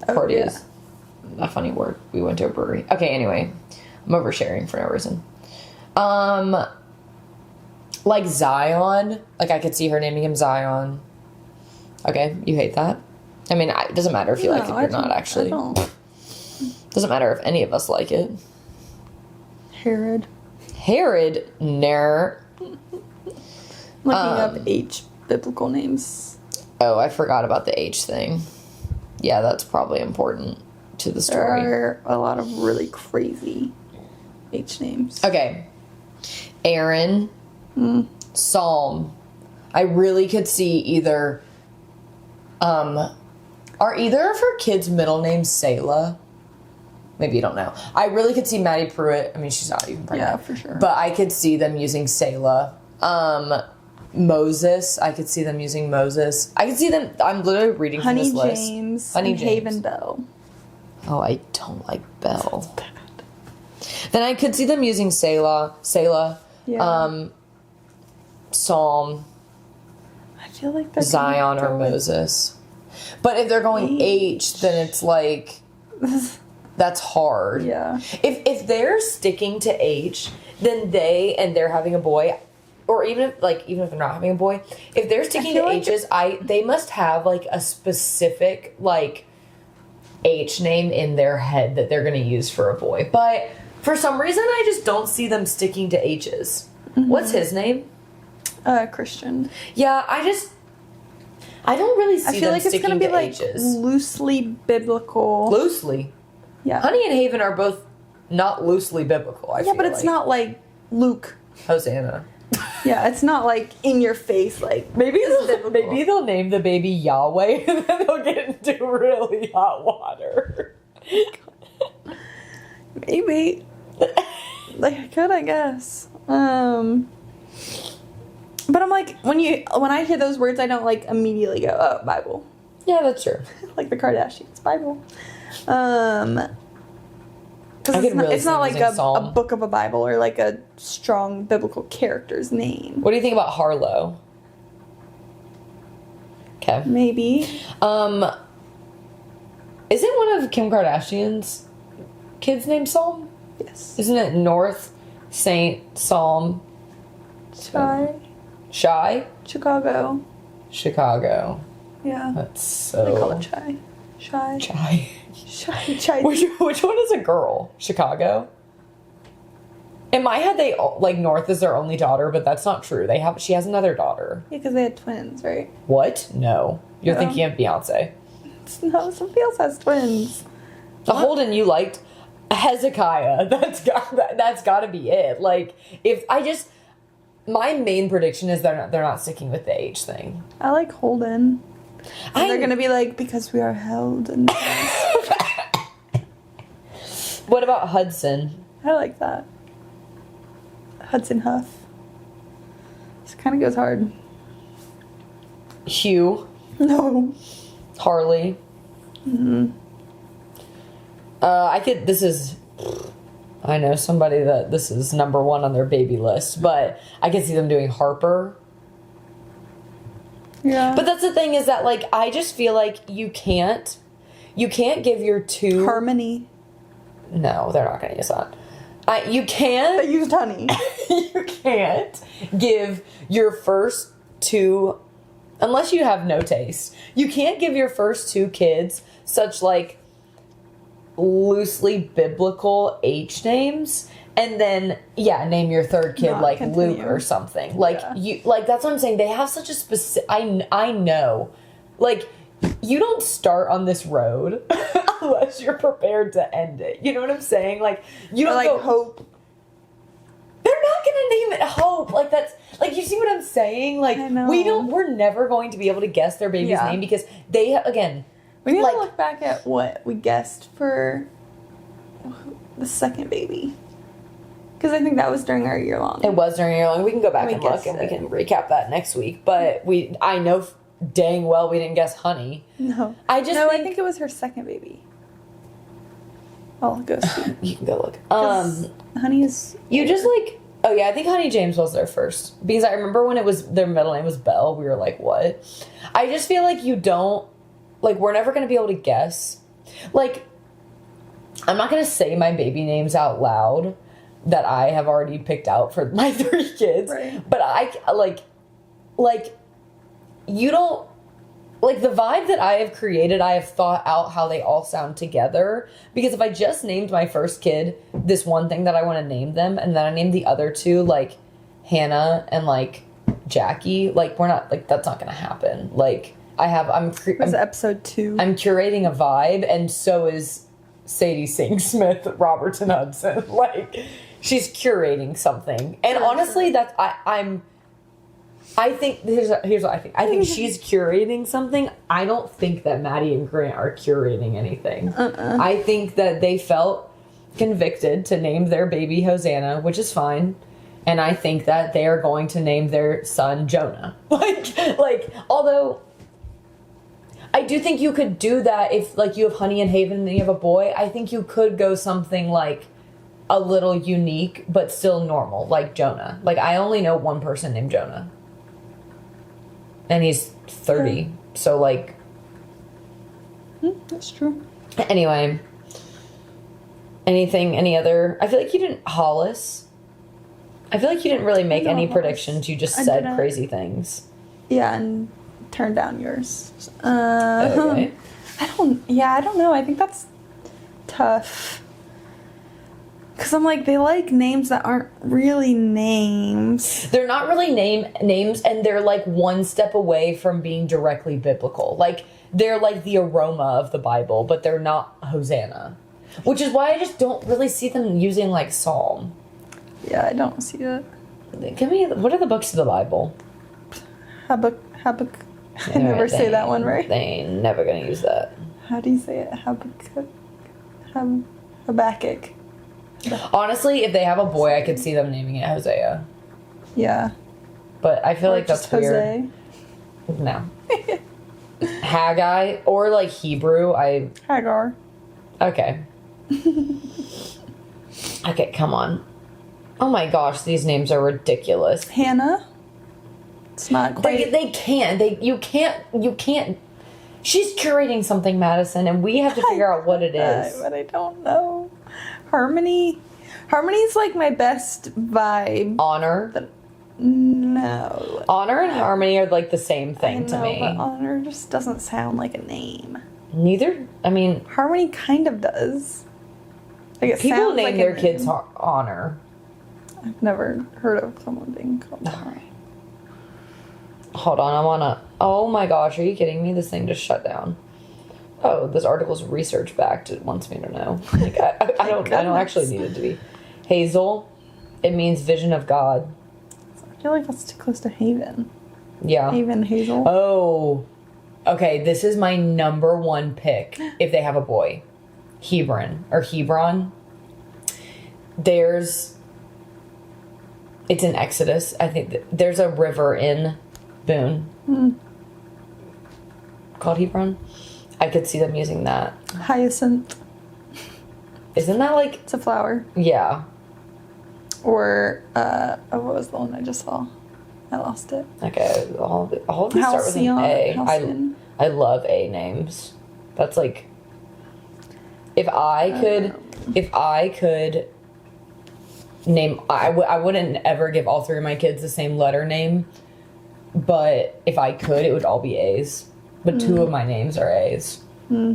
Party is a funny word. We went to a brewery. Okay, anyway. I'm oversharing for no reason. Like Zion. Like I could see her naming him Zion. Okay, you hate that? I mean, it doesn't matter if you like it or not, actually. I don't. Doesn't matter if any of us like it. Herod. Ner. Looking up H biblical names. Oh, I forgot about the H thing. Yeah, that's probably important to the story. There are a lot of really crazy H names. Okay. Aaron. Psalm. I really could see either... are either of her kids' middle names Selah? Maybe you don't know. I really could see Maddie Pruitt. I mean, she's not even pregnant. Yeah, for sure. But I could see them using Selah. Moses. I could see them using Moses. I could see them... I'm literally reading from this list. James Honey and James. Haven Bell. Oh, I don't like Bell. Then I could see them using Selah. Yeah. Psalm. I feel like they're Zion or Moses. But if they're going H, then it's like... That's hard. Yeah. If they're sticking to H, then they're having a boy, or even if they're not having a boy, if they're sticking to H's, they must have like a specific like H name in their head that they're going to use for a boy. But for some reason, I just don't see them sticking to H's. Mm-hmm. What's his name? Christian. Yeah, I don't really see I feel them like it's sticking gonna be to like H's. loosely biblical. Loosely. Yeah. Honey and Haven are both not loosely biblical, I feel but it's not like Luke. Hosanna. Yeah, it's not like in your face, like maybe they'll name the baby Yahweh and then they'll get into really hot water. Maybe. Like I could, I guess. But I'm like, when I hear those words, I don't like immediately go, oh, Bible. Yeah, that's true. Like the Kardashians, Bible. Because it's not like a book of a Bible or like a strong biblical character's name. What do you think about Harlow? Okay. Maybe. Isn't one of Kim Kardashian's kids named Psalm? Yes. Isn't it North Saint Psalm? Shy? Chicago. Yeah. That's so... I call it Chai. Chai. Which one is a girl? Chicago? In my head, they like North is their only daughter, but that's not true. She has another daughter. Yeah, because they had twins, right? What? No. You're thinking of Beyonce. No, somebody else has twins. The Holden you liked, Hezekiah. That's got to be it. Like, my main prediction is they're not sticking with the H thing. I like Holden. They're gonna be like, because we are held in this. What about Hudson? I like that. Hudson Huff. This kind of goes hard. Hugh. No. Harley. Mm-hmm. I know somebody that this is number one on their baby list, but I can see them doing Harper. Yeah. But that's the thing is that, like, I just feel like you can't give your two... Harmony. No, they're not going to use that. You I can't... used honey. You can't give your first two... Unless you have no taste. You can't give your first two kids such, like, loosely biblical H names... And then, name your third kid Not like continue. Luke or something. Like, that's what I'm saying. They have such a specific... I know. Like, you don't start on this road unless you're prepared to end it. You know what I'm saying? Like, you don't go... Hope. They're not going to name it Hope. Like, that's... Like, you see what I'm saying? Like, I know. we're never going to be able to guess their baby's name because they, again... We need like, to look back at what we guessed for the second baby. Because I think that was during our year-long. It was during year-long. We can go back We and look, guessed and we it. can recap that next week. But I know dang well we didn't guess Honey. No. I think it was her second baby. I'll go see. You can go look. Honey is... You just, like... Oh, yeah, I think Honey James was there first. Because I remember when their middle name was Belle, we were like, what? I just feel like you don't... Like, we're never going to be able to guess. Like, I'm not going to say my baby names out loud that I have already picked out for my 3 kids. Right. But I, like, you don't, like, the vibe that I have created, I have thought out how they all sound together. Because if I just named my first kid this one thing that I want to name them, and then I named the other 2, like, Hannah and, like, Jackie, like, we're not, like, that's not going to happen. Like, was episode 2. I'm curating a vibe, and so is Sadie Sink Smith, Robertson Hudson. Like, she's curating something. And honestly, that's I think here's what I think. I think she's curating something. I don't think that Maddie and Grant are curating anything. I think that they felt convicted to name their baby Hosanna, which is fine. And I think that they are going to name their son Jonah. Like, although I do think you could do that if, like, you have Honey and Haven and then you have a boy. I think you could go something, like, a little unique, but still normal, like Jonah. Like, I only know one person named Jonah. And he's 30. Yeah. So, like... That's true. Anyway. Any other... I feel like you didn't... Hollis. I feel like you didn't really make any predictions. You just said crazy things. Yeah, and turned down yours. Okay. I don't know. I think that's tough. Because I'm like, they like names that aren't really names. They're not really names, and they're like one step away from being directly biblical. Like, they're like the aroma of the Bible, but they're not Hosanna. Which is why I just don't really see them using, like, Psalm. Yeah, I don't see that. Give me, what are the books of the Bible? Habakkuk. I never say that one right. They ain't never gonna use that. How do you say it? Habakkuk. Honestly, if they have a boy, I could see them naming it Hosea. Yeah. But I feel like that's Jose. Weird. No. Haggai, or like Hebrew, Hagar. Okay. Okay, come on. Oh my gosh, these names are ridiculous. Hannah. It's not quite. They can't. You can't. She's curating something, Madison, and we have to figure out what it is. But I don't know. Harmony. Harmony's like my best vibe. Honor. No. Honor and harmony are like the same thing to me. But honor just doesn't sound like a name. Neither. I mean, harmony kind of does. Like, it people sounds name like their kids honor. I've never heard of someone being called honor. Hold on, I wanna... Oh my gosh, are you kidding me? This thing just shut down. Oh, this article's research backed. It wants me to know. Like, I don't actually need it to be. Hazel, it means vision of God. I feel like that's too close to Haven. Yeah. Haven, Hazel. Oh. Okay, this is my number one pick if they have a boy. Hebron. It's in Exodus. I think there's a river in Boone called Hebron. I could see them using that. Hyacinth. Isn't that like... It's a flower. Yeah. Or, what was the one I just saw? I lost it. Okay, all of these start with an A. Halcyon. I love A names. That's like, if I could name, I wouldn't ever give all three of my kids the same letter name, but if I could, it would all be A's. But two of my names are A's.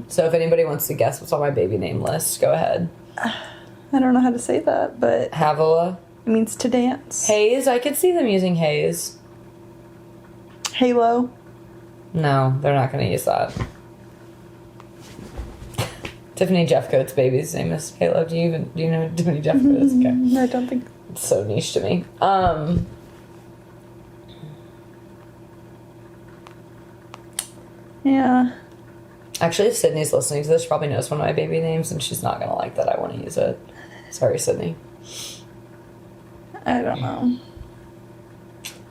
So if anybody wants to guess what's on my baby name list, go ahead. I don't know how to say that, but Havilah. it means to dance. Hayes, I could see them using Hayes. Halo. No, they're not going to use that. Tiffany Jeffcoat's baby's name is Halo. Do you know Tiffany Jeffcoat is? Okay. No, I don't think. It's so niche to me. Yeah. Actually, if Sydney's listening to this, she probably knows one of my baby names, and she's not going to like that I want to use it. Sorry, Sydney. I don't know.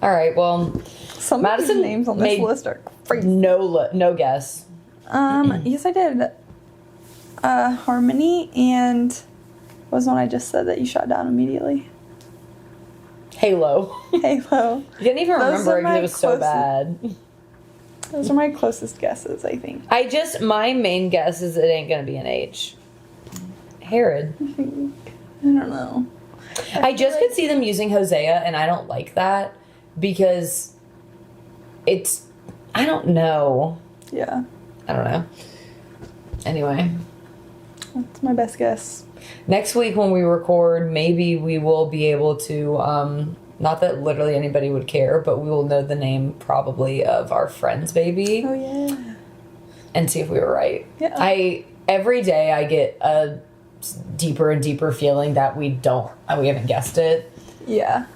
All right, well, Some Madison of the names on this made list are crazy. no guess. Yes, I did. Harmony and what was one I just said that you shot down immediately? Halo. Halo. You didn't even Those remember are it because my it was so bad. Those are my closest guesses, I think. My main guess is it ain't going to be an H. Herod. I don't know. I just could see them using Hosea, and I don't like that because it's, I don't know. Yeah. I don't know. Anyway. That's my best guess. Next week when we record, maybe we will be able to, not that literally anybody would care, but we will know the name probably of our friend's baby. Oh, yeah. And see if we were right. Yeah. Every day I get a deeper and deeper feeling that we haven't guessed it. Yeah.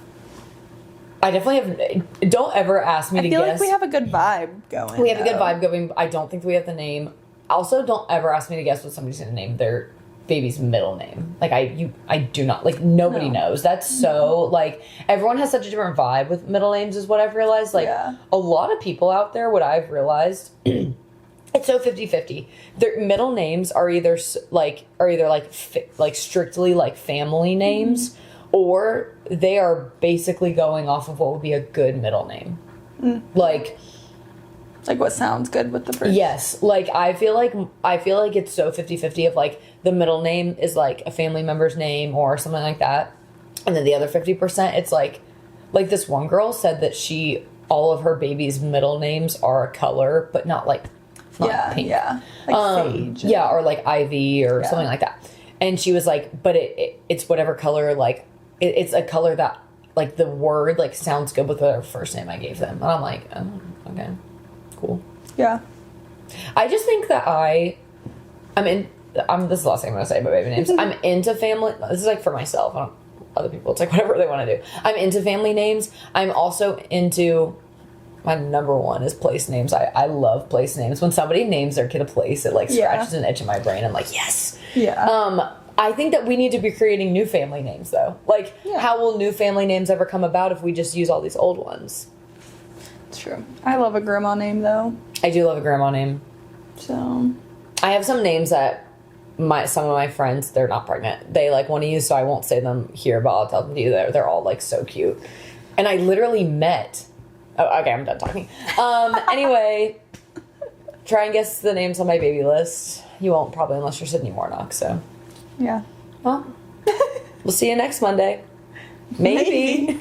I definitely have. Don't ever ask me to guess. I feel like we have a good vibe going. We have a good vibe going. I don't think we have the name. Also, don't ever ask me to guess what somebody's going to name their baby's middle name. Like, I do not. Like, nobody knows. That's so, like, everyone has such a different vibe with middle names is what I've realized. Like, a lot of people out there, what I've realized, it's so 50-50. Their middle names are either strictly, like, family names, or they are basically going off of what would be a good middle name. Like what sounds good with the first. Yes. Like, I feel like it's so 50-50 of, like, the middle name is, like, a family member's name or something like that. And then the other 50%, it's, like this one girl said that all of her baby's middle names are a color, but not, like, pink. Yeah. Like sage. Yeah, or, like, ivy or something like that. And she was like, but it's whatever color, like, it's a color that, like, the word, like, sounds good with whatever first name I gave them. And I'm like, oh, okay. Cool. Yeah. I just think that this is the last thing I'm going to say about baby names. I'm into family. This is like for myself. I don't, other people, it's like whatever they want to do. I'm into family names. I'm also into, my number one is place names. I love place names. When somebody names their kid a place, it like scratches an itch in my brain. I'm like, yes. Yeah. I think that we need to be creating new family names though. Like, how will new family names ever come about if we just use all these old ones? True. I love a grandma name though. I do love a grandma name. So I have some names that some of my friends, they're not pregnant. They like want to use, so I won't say them here, but I'll tell them to you. They're all like so cute. And I literally met. Oh, okay, I'm done talking. Anyway, try and guess the names on my baby list. You won't probably unless you're Sydney Warnock. So yeah. Well, we'll see you next Monday. Maybe.